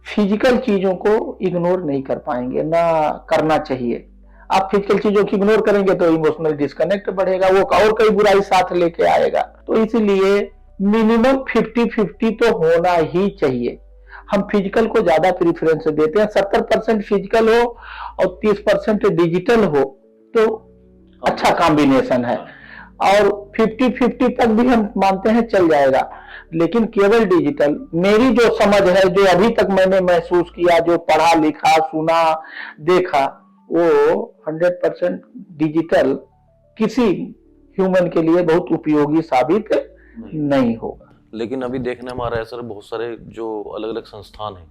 फिजिकल चीजों को इग्नोर नहीं कर पाएंगे, ना करना चाहिए। आप फिजिकल चीजों को इग्नोर करेंगे तो इमोशनल डिस्कनेक्ट बढ़ेगा, वो और कई बुराई साथ लेके आएगा। तो इसलिए मिनिमम 50-50 तो होना ही चाहिए। हम फिजिकल को ज्यादा प्रीफरेंस देते हैं, 70% फिजिकल हो और 30% डिजिटल हो तो अच्छा कॉम्बिनेशन है, और 50-50 तक भी हम मानते हैं चल जाएगा। लेकिन केवल डिजिटल, मेरी जो समझ है, जो अभी तक मैंने महसूस किया, जो पढ़ा लिखा सुना देखा, वो 100% डिजिटल किसी ह्यूमन के लिए बहुत उपयोगी साबित नहीं होगा। लेकिन अभी देखने में आ रहा है सर, बहुत सारे जो अलग अलग संस्थान हैं,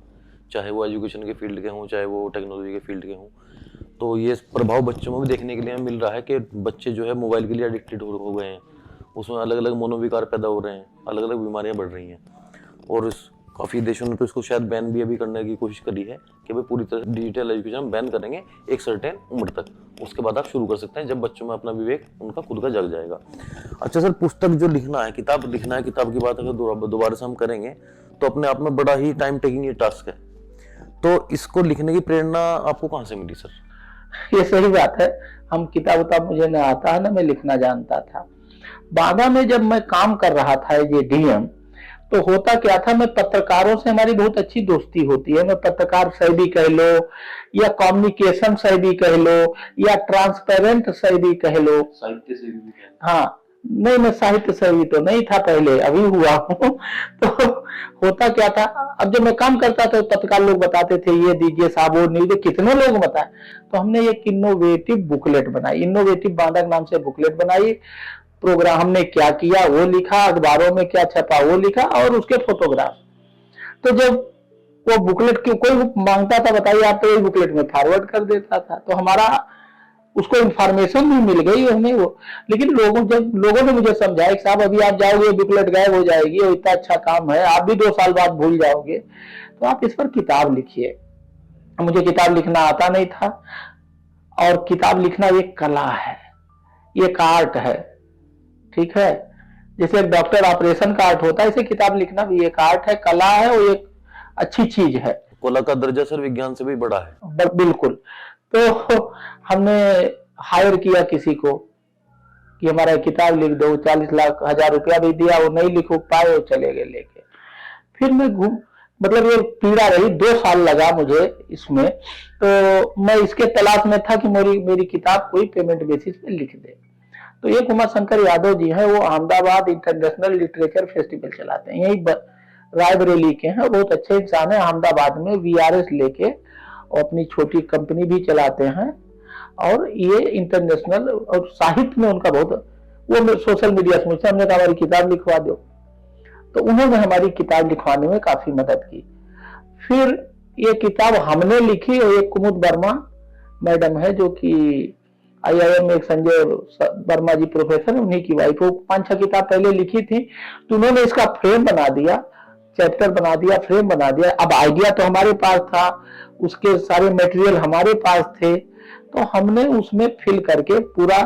चाहे वो एजुकेशन के फील्ड के हों, चाहे वो टेक्नोलॉजी के फील्ड के हों, तो ये प्रभाव बच्चों में भी देखने के लिए मिल रहा है कि बच्चे जो है मोबाइल के लिए एडिक्टेड हो गए हैं। उसमें अलग अलग मनोविकार पैदा हो रहे हैं, अलग अलग बीमारियां बढ़ रही हैं, और काफ़ी देशों ने तो इसको शायद बैन भी अभी करने की कोशिश करी है कि भाई पूरी तरह डिजिटल एजुकेशन बैन करेंगे एक सर्टेन उम्र तक, उसके बाद आप शुरू कर सकते हैं जब बच्चों में अपना विवेक उनका खुद का जग जाएगा। अच्छा सर, पुस्तक जो लिखना है, किताब लिखना है, किताब की बात अगर दोबारा से हम करेंगे तो अपने आप में बड़ा ही टाइम टेकिंग ये टास्क है, तो इसको लिखने की प्रेरणा आपको कहाँ से मिली सर? ये सही बात है, हम किताब मुझे न आता है, ना मैं लिखना जानता था। बागा में जब मैं काम कर रहा था ये डीएम, तो होता क्या था, मैं पत्रकारों से हमारी बहुत अच्छी दोस्ती होती है। मैं पत्रकार से भी कह लो, या कम्युनिकेशन से भी कह लो, या ट्रांसपेरेंट से भी कह लो, साहित्य से भी। हाँ, नहीं, मैं साहित्य से भी तो नहीं था पहले, अभी हुआ हूँ। तो होता क्या था, अब जब मैं काम करता था तो पत्रकार लोग बताते थे ये दीजिए साहब, वो नहीं दे, कितने लोग बताए। तो हमने एक इनोवेटिव बुकलेट बनाई, इनोवेटिव बांधक नाम से बुकलेट बनाई। प्रोग्राम हमने क्या किया वो लिखा, अखबारों में क्या छपा वो लिखा, और उसके फोटोग्राफ। तो जब वो बुकलेट की कोई मांगता था बताइए आप, तो ये बुकलेट में फॉरवर्ड कर देता था, तो हमारा उसको इंफॉर्मेशन भी मिल गई हमें वो। लेकिन लोगों ने मुझे समझाया कि साहब अभी आप जाओगे बुकलेट गायब हो जाएगी, वो इतना अच्छा काम है, आप भी 2 साल बाद भूल जाओगे, तो आप इस पर किताब लिखिए। मुझे किताब लिखना आता नहीं था, और किताब लिखना एक कला है, एक आर्ट है, ठीक है। जैसे एक डॉक्टर ऑपरेशन का आर्ट होता है, इसे किताब लिखना भी एक आर्ट है, कला है, वो एक अच्छी चीज है। कला का दर्जा सर विज्ञान से भी बड़ा है। बिल्कुल। तो हमने हायर किया किसी को कि हमारा किताब लिख दो, 40 लाख 1000 रुपया भी दिया, वो नहीं लिख पाए, वो चले गए लेके। फिर मैं मतलब ये पीड़ा रही, 2 साल लगा मुझे इसमें। तो मैं इसके तलाश में था कि मेरी किताब कोई पेमेंट बेसिस पे लिख दे। तो एक उमा शंकर यादव जी हैं, वो अहमदाबाद इंटरनेशनल लिटरेचर फेस्टिवल चलाते हैं, यही रायबरेली के हैं, बहुत अच्छे इंसान है। अहमदाबाद में VRS लेके और अपनी छोटी कंपनी भी चलाते हैं, और ये इंटरनेशनल और साहित्य में उनका बहुत, वो सोशल मीडिया से मुझसे, हमने कहा हमारी किताब लिखवा दो, तो उन्होंने हमारी किताब लिखवाने में काफी मदद की। फिर ये किताब हमने लिखी, और एक कुमुद वर्मा मैडम है जो कि IIM में एक संजय वर्मा जी प्रोफेसर, उन्हीं की वाइफ, वो 5-6 किताब पहले लिखी थी, तो उन्होंने इसका फ्रेम बना दिया, चैप्टर बना दिया, फ्रेम बना दिया। अब आइडिया तो हमारे पास था, उसके सारे मटेरियल हमारे पास थे, तो हमने उसमें फिल करके पूरा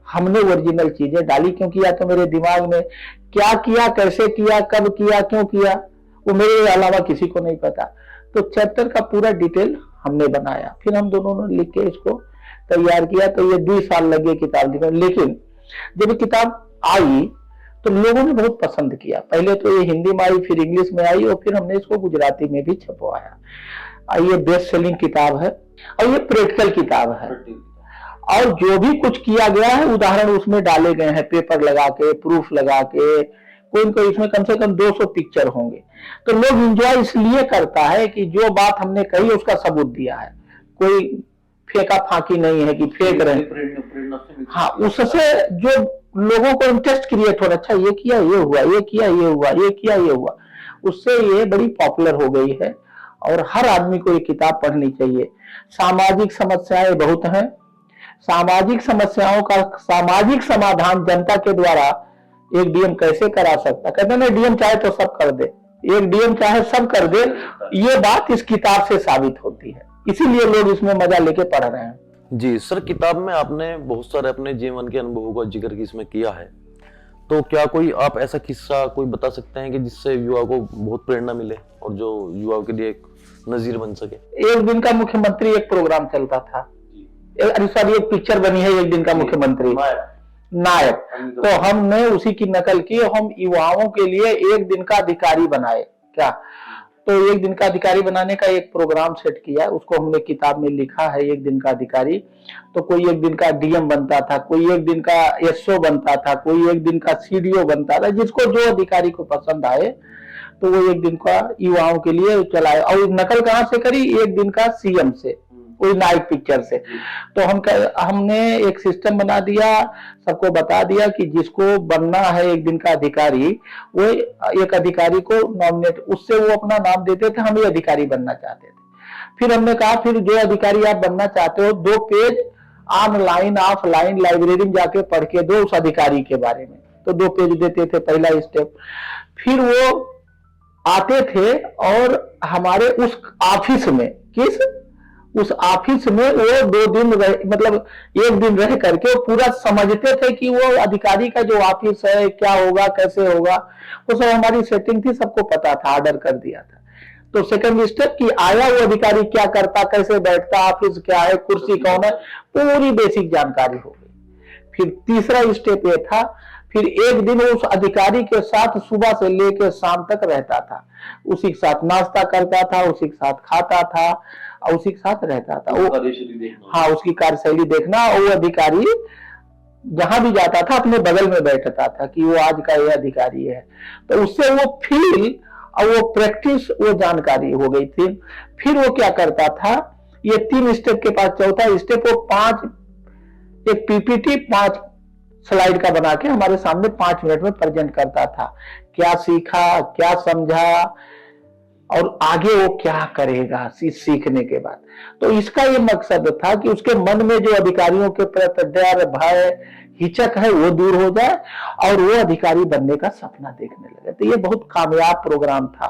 हमने ओरिजिनल चीजें डाली, क्योंकि या तो मेरे दिमाग में क्या किया, कैसे किया, कब किया, क्यों किया, वो मेरे अलावा किसी को नहीं पता। तो चैप्टर का पूरा डिटेल हमने बनाया, फिर हम दोनों ने लिख के इसको तैयार किया। तो ये 2 साल लगे किताब लिखने। लेकिन जब किताब आई तो लोगों ने बहुत पसंद किया। पहले तो ये हिंदी में आई, फिर इंग्लिश में आई, और फिर हमने इसको गुजराती में भी छपवाया। ये बेस्ट सेलिंग किताब है, और ये प्रैक्टिकल किताब है, और जो भी कुछ किया गया है उदाहरण उसमें डाले गए हैं, पेपर लगा के, प्रूफ लगा के, कोई इसमें कम से कम 200 पिक्चर होंगे। तो लोग एंजॉय इसलिए करता है कि जो बात हमने कही उसका सबूत दिया है, कोई फेंका फाकी नहीं है कि फेंक रहे हैं। हाँ, उससे जो लोगों को इंटरेस्ट क्रिएट हो रहा, अच्छा ये किया ये हुआ, ये किया ये हुआ, ये किया ये हुआ, उससे ये बड़ी पॉपुलर हो गई है, और हर आदमी को ये किताब पढ़नी चाहिए। सामाजिक समस्याएं बहुत हैं, सामाजिक समस्याओं का सामाजिक समाधान जनता के द्वारा एक डीएम कैसे करा सकता। कहते ना, डीएम चाहे तो सब कर दे, एक डीएम चाहे सब कर दे, ये बात इस किताब से साबित होती है, इसीलिए लोग इसमें मजा लेके पढ़ रहे हैं। जी सर, किताब में आपने बहुत सारे अपने जीवन के अनुभवों का जिक्र इसमें किया है, तो क्या कोई आप ऐसा किस्सा कोई बता सकते हैं कि जिससे युवा को बहुत प्रेरणा मिले और जो युवाओं के लिए एक नजीर बन सके? एक दिन का मुख्यमंत्री एक प्रोग्राम चलता था, सॉरी एक पिक्चर बनी है एक दिन का मुख्यमंत्री नायक, तो हमने उसी की नकल की। हम युवाओं के लिए एक दिन का अधिकारी बनाए क्या, तो एक दिन का अधिकारी बनाने का एक प्रोग्राम सेट किया, उसको हमने किताब में लिखा है एक दिन का अधिकारी। तो कोई एक दिन का डीएम बनता था, कोई एक दिन का एसओ बनता था, कोई एक दिन का सीडीओ बनता था, जिसको जो अधिकारी को पसंद आए तो वो एक दिन का युवाओं के लिए चलाए। और नकल कहाँ से करी, एक दिन का सीएम से, कोई नायक पिक्चर से। तो हमने एक सिस्टम बना दिया, सबको बता दिया कि जिसको बनना है एक दिन का अधिकारी, वो एक अधिकारी को नॉमिनेट, उससे वो अपना नाम देते थे, हम ये अधिकारी बनना चाहते थे। फिर हमने कहा फिर जो अधिकारी आप बनना चाहते हो 2 पेज ऑनलाइन ऑफलाइन लाइब्रेरी में जाके पढ़ के दो उस अधिकारी के बारे में, तो 2 पेज देते थे, पहला स्टेप। फिर वो आते थे और हमारे उस ऑफिस में, उस ऑफिस में वो 2 दिन मतलब 1 दिन रह करके वो पूरा समझते थे कि वो अधिकारी का जो ऑफिस है क्या होगा कैसे होगा, वो सब हमारी सेटिंग थी, सबको पता था, ऑर्डर कर दिया था। तो सेकंड स्टेप की आया वो अधिकारी क्या करता, कैसे बैठता, ऑफिस क्या है, कुर्सी कौन है, पूरी बेसिक जानकारी हो गई। फिर तीसरा स्टेप ये था, फिर एक दिन उस अधिकारी के साथ सुबह से लेकर शाम तक रहता था, उसी के साथ नाश्ता करता था, उसी के साथ खाता था और उसी के साथ रहता था। वो हाँ, उसकी कार्यशैली देखना, और वो अधिकारी जहां भी जाता था अपने बगल में बैठता था कि वो आज का ये अधिकारी है। तो उससे वो फील और वो प्रैक्टिस, वो जानकारी हो गई थी। फिर वो क्या करता था, ये 3 स्टेप के पास चौथा स्टेप वो 5 एक पीपीटी 5 स्लाइड का बना के हमारे सामने 5 मिनट में प्रेजेंट करता था, क्या सीखा, क्या समझा और आगे वो क्या करेगा सीखने के बाद। तो इसका ये मकसद था कि उसके मन में जो अधिकारियों के प्रति डर, भय, हिचक है वो दूर हो जाए और वो अधिकारी बनने का सपना देखने लगे। तो ये बहुत कामयाब प्रोग्राम था।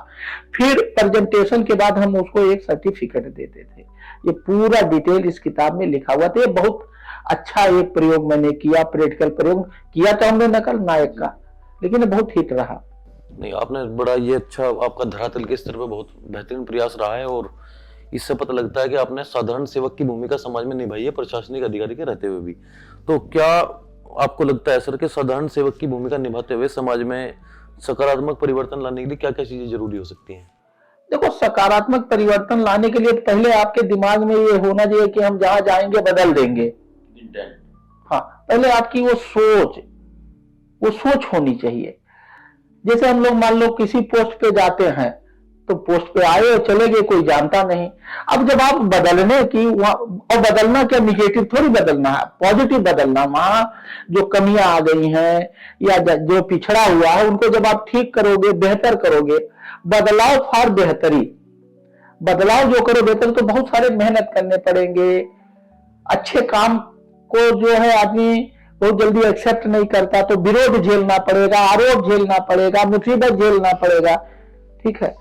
फिर प्रेजेंटेशन के बाद हम उसको एक सर्टिफिकेट देते थे, ये पूरा डिटेल इस किताब में लिखा हुआ था। ये बहुत अच्छा एक प्रयोग मैंने किया, प्रैक्टिकल प्रयोग किया था हमने नकल नायक का, लेकिन ये बहुत हिट रहा। नहीं, आपने बड़ा ये अच्छा, आपका धरातल के स्तर पर बहुत बेहतरीन प्रयास रहा है और इससे पता लगता है कि आपने साधारण सेवक की भूमिका समाज में निभाई है, प्रशासनिक अधिकारी के रहते हुए भी। तो क्या आपको लगता है सर कि साधारण सेवक की भूमिका निभाते हुए समाज में सकारात्मक परिवर्तन लाने के लिए क्या क्या चीजें जरूरी हो सकती हैं? देखो, सकारात्मक परिवर्तन लाने के लिए पहले आपके दिमाग में ये होना चाहिए कि हम जहां जाएंगे बदल देंगे। हाँ, पहले आपकी वो सोच होनी चाहिए। जैसे हम लोग मान लो किसी पोस्ट पे जाते हैं, तो पोस्ट पे आए और चले गए, कोई जानता नहीं। अब जब आप बदलने की, और बदलना क्या निगेटिव थोड़ी बदलना है, पॉजिटिव बदलना, वहां जो कमियां आ गई हैं या जो पिछड़ा हुआ है उनको जब आप ठीक करोगे, बेहतर करोगे, बदलाव फॉर बेहतरी, बदलाव जो करो बेहतर, तो बहुत सारे मेहनत करने पड़ेंगे। अच्छे काम को जो है आदमी बहुत जल्दी एक्सेप्ट नहीं करता, तो विरोध झेलना पड़ेगा, आरोप झेलना पड़ेगा, मुसीबत झेलना पड़ेगा। ठीक है,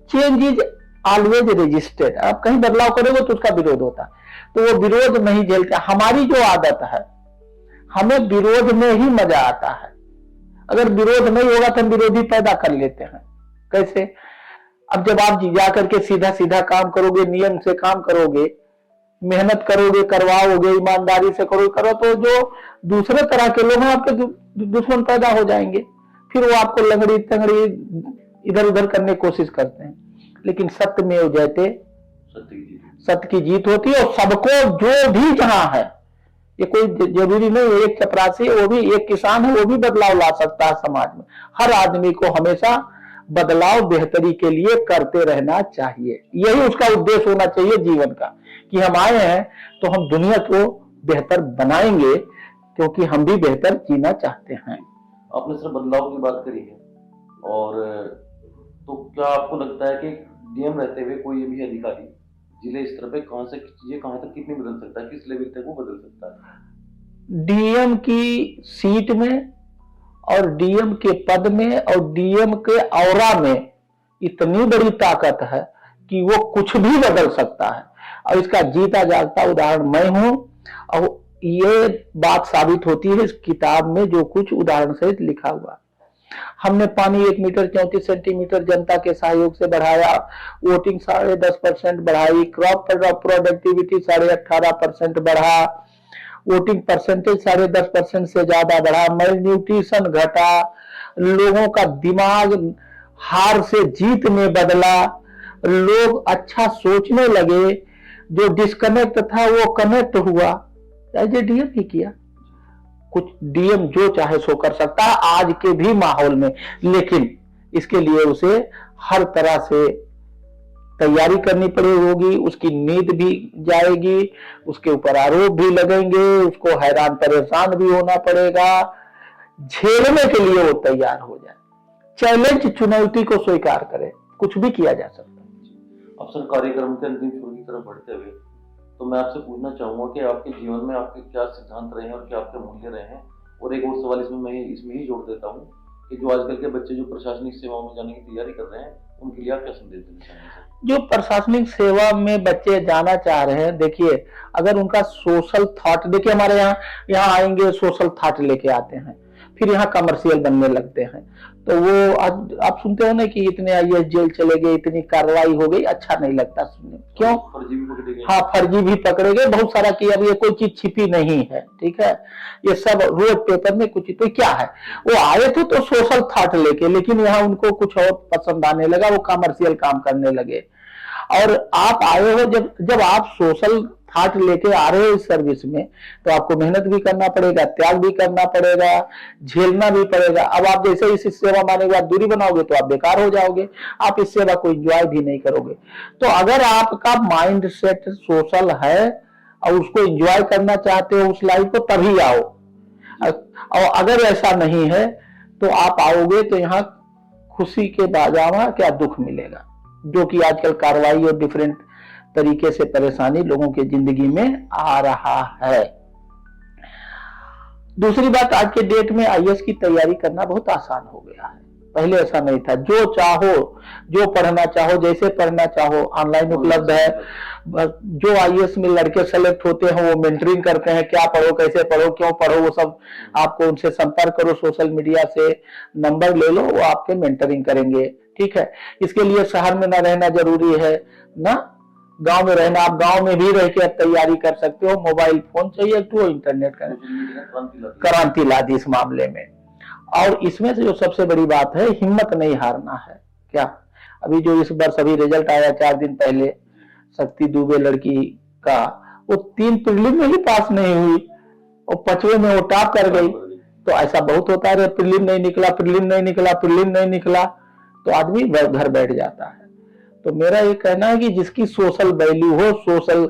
चेंज इज ऑलवेज रेजिस्टेड। आप कहीं बदलाव करोगे तो उसका विरोध होता है, तो वो विरोध नहीं झेलते। हमारी जो आदत है, हमें विरोध में ही मजा आता है। अगर विरोध नहीं होगा तो हम विरोधी पैदा कर लेते हैं। कैसे? अब जब आप जा करके सीधा सीधा काम करोगे, नियम से काम करोगे, मेहनत करोगे, करवाओगे, ईमानदारी से करो, तो जो दूसरे तरह के लोग हैं आपके दुश्मन पैदा हो जाएंगे। फिर वो आपको लंगड़ी तंगड़ी इधर उधर करने की कोशिश करते हैं। लेकिन सत्य में जयते, सत्य की जीत होती है। और सबको जो भी जहां है, ये कोई जरूरी नहीं है एक चपरासी, वो भी एक किसान है, वो भी बदलाव ला सकता है समाज में। हर आदमी को हमेशा बदलाव बेहतरी के लिए करते रहना चाहिए। यही उसका उद्देश्य होना चाहिए जीवन का, कि हम आए हैं तो हम दुनिया को बेहतर बनाएंगे, क्योंकि हम भी बेहतर जीना चाहते हैं। आपने सिर्फ बदलाव की बात करी है, और तो क्या आपको लगता है कि डीएम रहते हुए कोई भी अधिकारी जिले स्तर पे कहां से चीजें कहां तक कितनी बदल सकता है, किस लेवल तक वो बदल सकता है? डीएम की सीट में और डीएम के पद में और डीएम के औरा में इतनी बड़ी ताकत है कि वो कुछ भी बदल सकता है। और इसका जीता जागता उदाहरण मैं हूं। और ये बात साबित होती है इस किताब में जो कुछ उदाहरण सहित लिखा हुआ। हमने पानी 1 मीटर 34 सेंटीमीटर जनता के सहयोग से बढ़ाया, वोटिंग 10.5% बढ़ाई, क्रॉप प्रोडक्टिविटी 18.5% बढ़ा, वोटिंग परसेंटेज 10.5% से ज्यादा बढ़ा, मेल न्यूट्रिशन घटा, लोगों का दिमाग हार से जीत में बदला, लोग अच्छा सोचने लगे, जो डिस्कनेक्ट था वो कनेक्ट हुआ। एज डीएम ही किया। कुछ डीएम जो चाहे सो कर सकता है आज के भी माहौल में, लेकिन इसके लिए उसे हर तरह से तैयारी करनी पड़ेगी, उसकी नींद भी जाएगी, उसके ऊपर आरोप भी लगेंगे, उसको हैरान परेशान भी होना पड़ेगा, झेलने के लिए वो तैयार हो जाए, चैलेंज चुनौती को स्वीकार करे, कुछ भी किया जा सकता है। अब सर कार्यक्रम के अंतिम छोर की तरफ बढ़ते हुए तो मैं आपसे पूछना चाहूंगा कि आपके जीवन में आपके क्या सिद्धांत रहे हैं और क्या आपके मूल्य रहे हैं, और एक और सवाल इसमें ही जोड़ देता हूँ कि जो आजकल के बच्चे जो प्रशासनिक सेवाओं में जाने की तैयारी कर रहे हैं उनके लिए आप क्या संदेश देना चाहेंगे? जो प्रशासनिक सेवा में बच्चे जाना चाह रहे हैं, देखिए अगर उनका सोशल थॉट, देखिए हमारे यहाँ आएंगे सोशल थॉट लेके आते हैं, फिर यहाँ कमर्शियल बनने लगते हैं, तो वो आज आप सुनते हो ना कि इतने आईएएस जेल चले गए, इतनी कार्रवाई हो गई, अच्छा नहीं लगता सुनने। क्यों? फर्जी भी पकड़े गए। हाँ, फर्जी भी पकड़े गए, बहुत सारा किया। अब ये कोई चीज छिपी नहीं है, ठीक है, ये सब रोज पेपर में कुछ तो क्या है, वो आए थे तो सोशल थॉट लेके, लेकिन यहाँ उनको कुछ और पसंद आने लगा, वो कमर्शियल काम करने लगे। और आप आए हो, जब आप सोशल थॉट लेके आ रहे हो इस सर्विस में, तो आपको मेहनत भी करना पड़ेगा, त्याग भी करना पड़ेगा, झेलना भी पड़ेगा। अब आप जैसे इस सेवा माने के बाद दूरी बनाओगे तो आप बेकार हो जाओगे, आप इस सेवा को एंजॉय भी नहीं करोगे। तो अगर आपका माइंड सेट सोशल है और उसको एंजॉय करना चाहते हो उस लाइफ को, तभी आओ। और अगर ऐसा नहीं है तो आप आओगे तो यहाँ खुशी के बाजावा क्या दुख मिलेगा, जो कि आजकल कार्रवाई और डिफरेंट तरीके से परेशानी लोगों के जिंदगी में आ रहा है। दूसरी बात, आज के डेट में आईएएस की तैयारी करना बहुत आसान हो गया है, पहले ऐसा नहीं था। जो चाहो, जो पढ़ना चाहो, जैसे पढ़ना चाहो, ऑनलाइन उपलब्ध है। जो आईएएस में लड़के सेलेक्ट होते हैं वो मेंटरिंग करते हैं, क्या पढ़ो, कैसे पढ़ो, क्यों पढ़ो, वो सब आपको उनसे संपर्क करो, सोशल मीडिया से नंबर ले लो, वो आपके मेंटरिंग करेंगे, ठीक है। इसके लिए शहर में ना रहना जरूरी है ना, गांव में रहना, आप गांव में भी रह के तैयारी कर सकते हो। मोबाइल फोन चाहिए तो इंटरनेट का क्रांति ला दी इस मामले में। और इसमें से जो सबसे बड़ी बात है, हिम्मत नहीं हारना है। क्या अभी जो इस वर्ष अभी रिजल्ट आया 4 दिन पहले, शक्ति दुबे लड़की का, वो 3 प्रीलिम में ही पास नहीं हुई और 5वें में वो टॉप कर गई। तो ऐसा बहुत होता है, प्रीलिम नहीं निकला, प्रीलिम नहीं निकला, प्रीलिम नहीं निकला, तो आदमी घर बैठ जाता है। तो मेरा ये कहना है कि जिसकी सोशल वैल्यू हो, सोशल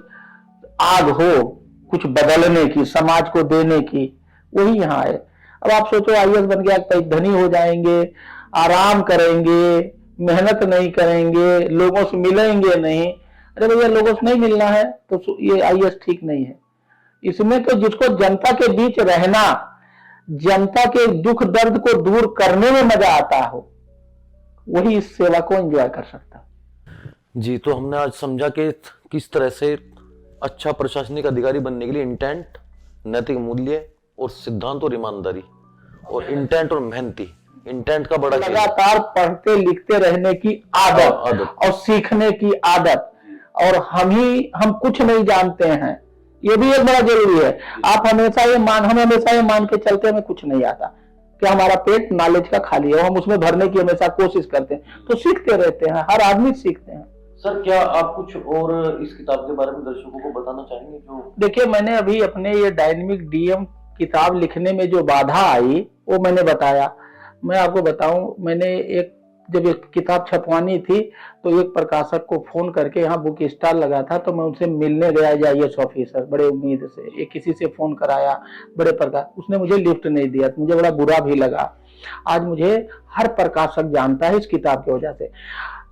आग हो कुछ बदलने की, समाज को देने की, वही यहाँ है। अब आप सोचो आईएएस बन गया तो धनी हो जाएंगे, आराम करेंगे, मेहनत नहीं करेंगे, लोगों से मिलेंगे नहीं। अरे भैया, लोगों से नहीं मिलना है तो ये आईएएस ठीक नहीं है। इसमें तो जिसको जनता के बीच रहना, जनता के दुख दर्द को दूर करने में मजा आता हो, वही इस सेवा को एंजॉय कर सकता है। जी, तो हमने आज समझा कि किस तरह से अच्छा प्रशासनिक अधिकारी बनने के लिए इंटेंट, नैतिक मूल्य और सिद्धांत और ईमानदारी, और इंटेंट और मेहनती, इंटेंट का बड़ा लगातार पढ़ते लिखते रहने की आदत और सीखने की आदत। और हम कुछ नहीं जानते हैं, ये भी एक बड़ा जरूरी है। हम हमेशा ये मान के चलते हमें कुछ नहीं आता, कि हमारा पेट नॉलेज का खाली है, हम उसमें भरने की हमेशा कोशिश करते हैं, तो सीखते रहते हैं, हर आदमी सीखते हैं। सर, क्या आप कुछ और इस किताब के बारे में दर्शकों को बताना चाहेंगे? जो देखिए, मैंने अभी अपने ये डायनेमिक डीएम किताब लिखने में जो बाधा आई वो मैंने बताया। मैं आपको बताऊं, मैंने जब एक किताब छपवानी थी तो एक प्रकाशक को फोन करके, यहाँ बुक स्टॉल लगा था, तो मैं उनसे मिलने गया आईएएस ऑफिसर, बड़े उम्मीद से, एक किसी से फोन कराया, बड़े प्रकाश, उसने मुझे लिफ्ट नहीं दिया, तो मुझे बड़ा बुरा भी लगा। आज मुझे हर प्रकाशक जानता है इस किताब की वजह से।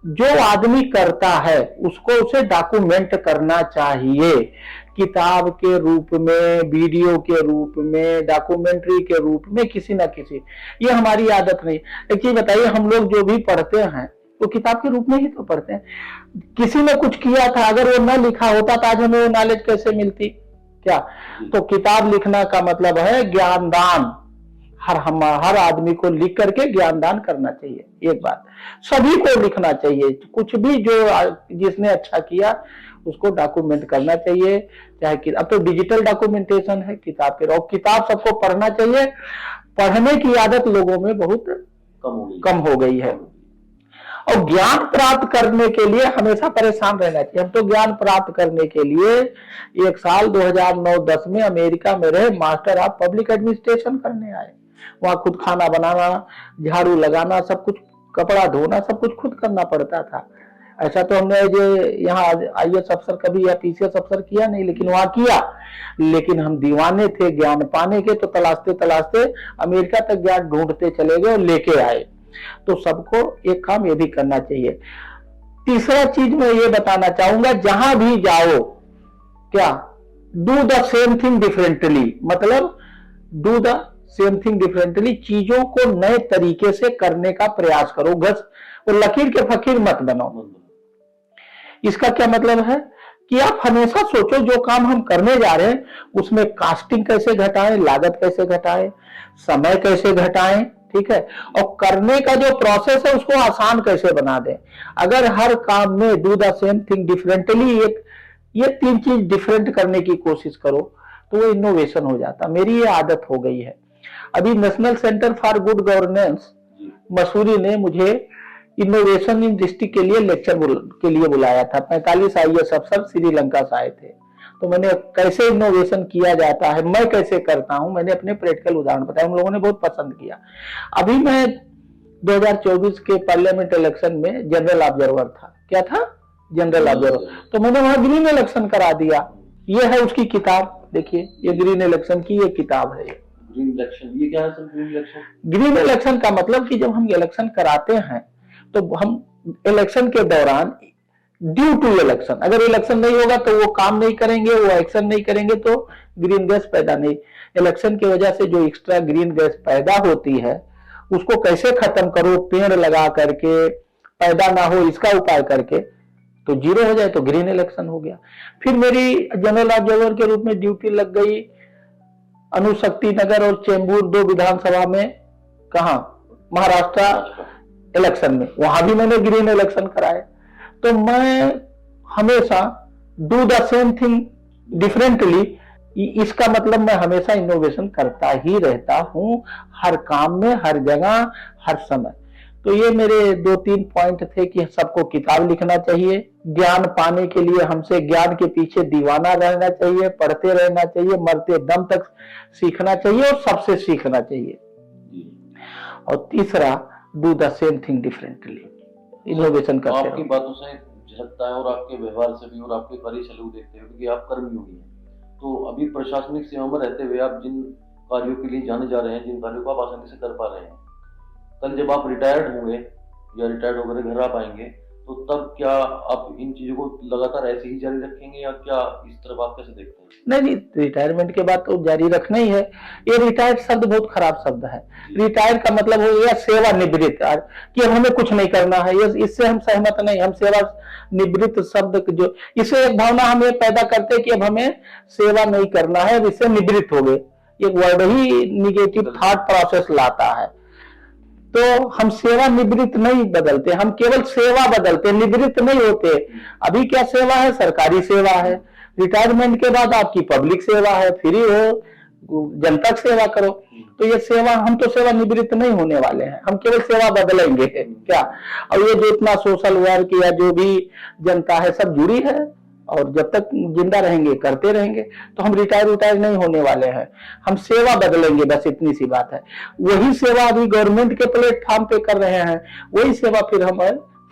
जो आदमी करता है उसको उसे डॉक्यूमेंट करना चाहिए, किताब के रूप में, वीडियो के रूप में, डॉक्यूमेंट्री के रूप में, किसी ना किसी। ये हमारी आदत नहीं। एक चीज बताइए, हम लोग जो भी पढ़ते हैं तो किताब के रूप में ही तो पढ़ते हैं। किसी ने कुछ किया था, अगर वो न लिखा होता तो आज हमें वो नॉलेज कैसे मिलती? क्या? तो किताब लिखना का मतलब है ज्ञान दान। हर आदमी को लिख करके ज्ञान दान करना चाहिए। एक बात, सभी को लिखना चाहिए, कुछ भी जो जिसने अच्छा किया उसको डॉक्यूमेंट करना चाहिए। चाहे अब तो डिजिटल डॉक्यूमेंटेशन है किताब के, और किताब सबको पढ़ना चाहिए। पढ़ने की आदत लोगों में बहुत कम हो गई है। और ज्ञान प्राप्त करने के लिए हमेशा परेशान रहना चाहिए। हम तो ज्ञान प्राप्त करने के लिए एक साल 2009-10 में अमेरिका में रहे, मास्टर ऑफ पब्लिक एडमिनिस्ट्रेशन करने आए। वहां खुद खाना बनाना, झाड़ू लगाना, सब कुछ, कपड़ा धोना, सब कुछ खुद करना पड़ता था। ऐसा तो हमने जो यहाँ IAS अफसर कभी या PCS अफसर किया नहीं, लेकिन वहां किया। लेकिन हम दीवाने थे ज्ञान पाने के, तो तलाशते तलाशते अमेरिका तक ज्ञान ढूंढते चले गए और लेके आए। तो सबको एक काम ये भी करना चाहिए। तीसरा चीज मैं ये बताना चाहूंगा, जहां भी जाओ, क्या, do the same thing differently. मतलब do the same thing differently, चीजों को नए तरीके से करने का प्रयास करो। घस और लकीर के फकीर मत बनो। इसका क्या मतलब है कि आप हमेशा सोचो जो काम हम करने जा रहे हैं उसमें कास्टिंग कैसे घटाएं, लागत कैसे घटाएं, समय कैसे घटाएं, ठीक है, और करने का जो प्रोसेस है उसको आसान कैसे बना दें। अगर हर काम में do the same thing differently, ये 3 चीज डिफरेंट करने की कोशिश करो तो वो इनोवेशन हो जाता। मेरी ये आदत हो गई है। अभी national centre for good governance Mussoorie ने मुझे इनोवेशन इन डिस्ट्रिक्ट के लिए लेक्चर के लिए बुलाया था। 45 IAS अफसर श्रीलंका से आए थे। तो मैंने कैसे इनोवेशन किया जाता है, मैं कैसे करता हूं, मैंने अपने प्रैक्टिकल उदाहरण बताया। उन लोगों ने बहुत पसंद किया। अभी मैं 2024 के पार्लियामेंट इलेक्शन में जनरल ऑब्जर्वर था। क्या था? General observer. तो मैंने वहां ग्रीन इलेक्शन करा दिया। ये है उसकी किताब, देखिए, ये ग्रीन इलेक्शन की ये किताब है। ग्रीन इलेक्शन, ये क्या है sir? Green election, green election का मतलब कि जब हम इलेक्शन कराते हैं तो हम इलेक्शन के दौरान, ड्यू टू इलेक्शन, अगर इलेक्शन नहीं होगा तो वो काम नहीं करेंगे, वो एक्शन नहीं करेंगे तो ग्रीन गैस पैदा नहीं। इलेक्शन की वजह से जो एक्स्ट्रा ग्रीन गैस पैदा होती है उसको कैसे खत्म करो, पेड़ लगा करके, पैदा ना हो इसका उपाय करके, तो जीरो हो जाए तो ग्रीन इलेक्शन हो गया। फिर मेरी जनरल ऑब्जर्वर के रूप में ड्यूटी लग गई अणुशक्ति नगर और चेंबूर 2 विधानसभा में, कहा, महाराष्ट्र इलेक्शन में। वहां भी मैंने ग्रीन इलेक्शन कराए। तो मैं हमेशा do the same thing differently, इसका मतलब मैं हमेशा इनोवेशन करता ही रहता हूं, हर काम में, हर जगह, हर समय। तो ये मेरे 2-3 पॉइंट थे कि सबको किताब लिखना चाहिए, ज्ञान पाने के लिए हमसे ज्ञान के पीछे दीवाना रहना चाहिए, पढ़ते रहना चाहिए, मरते दम तक सीखना चाहिए और सबसे सीखना चाहिए। और तीसरा, do the same thing differently, innovation करते रहो। आपकी बातों से झलकता है और आपके व्यवहार से भी और आपके कार्यशैली देखते हुए, क्योंकि आप कर्मयोगी हैं, तो अभी प्रशासनिक सेवा में रहते हुए आप जिन कार्यों के लिए जाने जा रहे हैं, जिन कार्यों को आप आसानी से कर पा रहे हैं, कल जब आप रिटायर्ड होंगे या रिटायर्ड होकर घर आप आएंगे तो तब क्या आप इन चीजों को लगातार ऐसे ही जारी रखेंगे या क्या इस तरफ आप कैसे देखते हैं? नहीं, रिटायरमेंट के बाद तो जारी रखना ही है। ये रिटायर्ड शब्द बहुत खराब शब्द है। रिटायर का मतलब हो गया सेवानिवृत्त, कि अब हमें कुछ नहीं करना है। इससे हम सहमत नहीं। हम सेवा निवृत्त शब्द जो, इससे एक भावना हम ये पैदा करते हैं कि अब हमें सेवा नहीं करना है, इससे निवृत्त हो गए। एक वर्ड ही निगेटिव थॉट प्रोसेस लाता है। तो हम सेवा निवृत्त नहीं बदलते, हम केवल सेवा बदलते, निवृत्त नहीं होते। अभी क्या सेवा है? सरकारी सेवा है। रिटायरमेंट के बाद आपकी पब्लिक सेवा है, फ्री हो, जनता की सेवा करो। तो ये सेवा, हम तो सेवा निवृत्त नहीं होने वाले हैं, हम केवल सेवा बदलेंगे क्या। और ये जो इतना सोशल वर्क या जो भी जनता है सब जुड़ी है और जब तक जिंदा रहेंगे करते रहेंगे। तो हम रिटायर नहीं होने वाले हैं, हम सेवा बदलेंगे, बस इतनी सी बात है। वही सेवा अभी गवर्नमेंट के प्लेटफॉर्म पे कर रहे हैं, वही सेवा फिर हम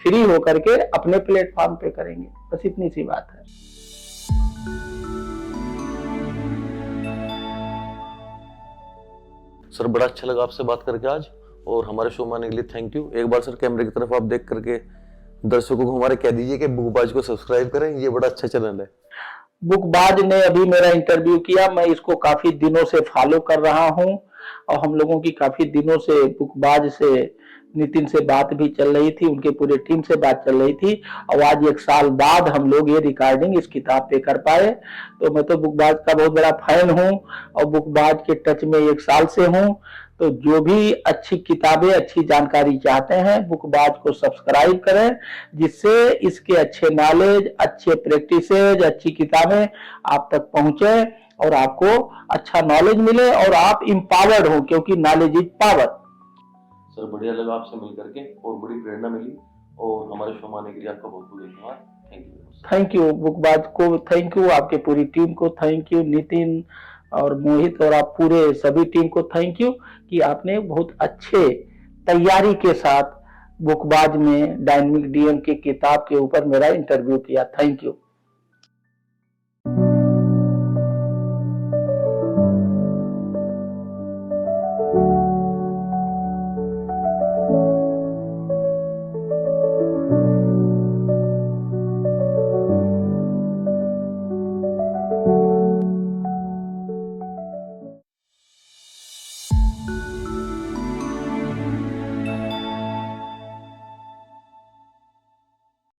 फ्री होकर के अपने प्लेटफॉर्म पे करेंगे, बस इतनी सी बात है। सर बड़ा अच्छा लगा आपसे बात करके आज, और हमारे शो में आने के लिए थैंक यू। एक बार सर कैमरे की तरफ आप देख करके दर्शकों को हमारे कह दीजिए कि बुकबाज को सब्सक्राइब करें, ये बड़ा अच्छा चैनल है। बुकबाज ने अभी मेरा इंटरव्यू किया, मैं इसको काफी दिनों से फॉलो कर रहा हूं और हम लोगों की काफी दिनों से बुकबाज से नितिन से बात भी चल रही थी, उनके पूरे टीम से बात चल रही थी, और आज 1 साल बाद हम लोग ये रिकॉर्डिंग इस किताब पे कर पाए। तो मैं तो बुकबाज का बहुत बड़ा फैन हूँ और बुकबाज के टच में 1 साल से हूँ। तो जो भी अच्छी किताबें, अच्छी जानकारी चाहते हैं, बुकबाज को सब्सक्राइब करें, जिससे इसके अच्छे नॉलेज, अच्छे प्रैक्टिसेज, अच्छी किताबें आप तक पहुंचे और आपको अच्छा नॉलेज मिले और आप एम्पावर्ड हो, क्योंकि नॉलेज इज पावर। सर बढ़िया लगा आपसे मिल करके और बड़ी प्रेरणा मिली, और हमारे शो में आने के लिए आपका बहुत बहुत धन्यवाद। Thank you. थैंक यू बुकबाज को, थैंक यू आपके पूरी टीम को, थैंक यू नितिन और मोहित और आप पूरे सभी टीम को थैंक यू कि आपने बहुत अच्छे तैयारी के साथ बुकबाज में डायनेमिक डीएम की किताब के ऊपर मेरा इंटरव्यू किया। Thank you.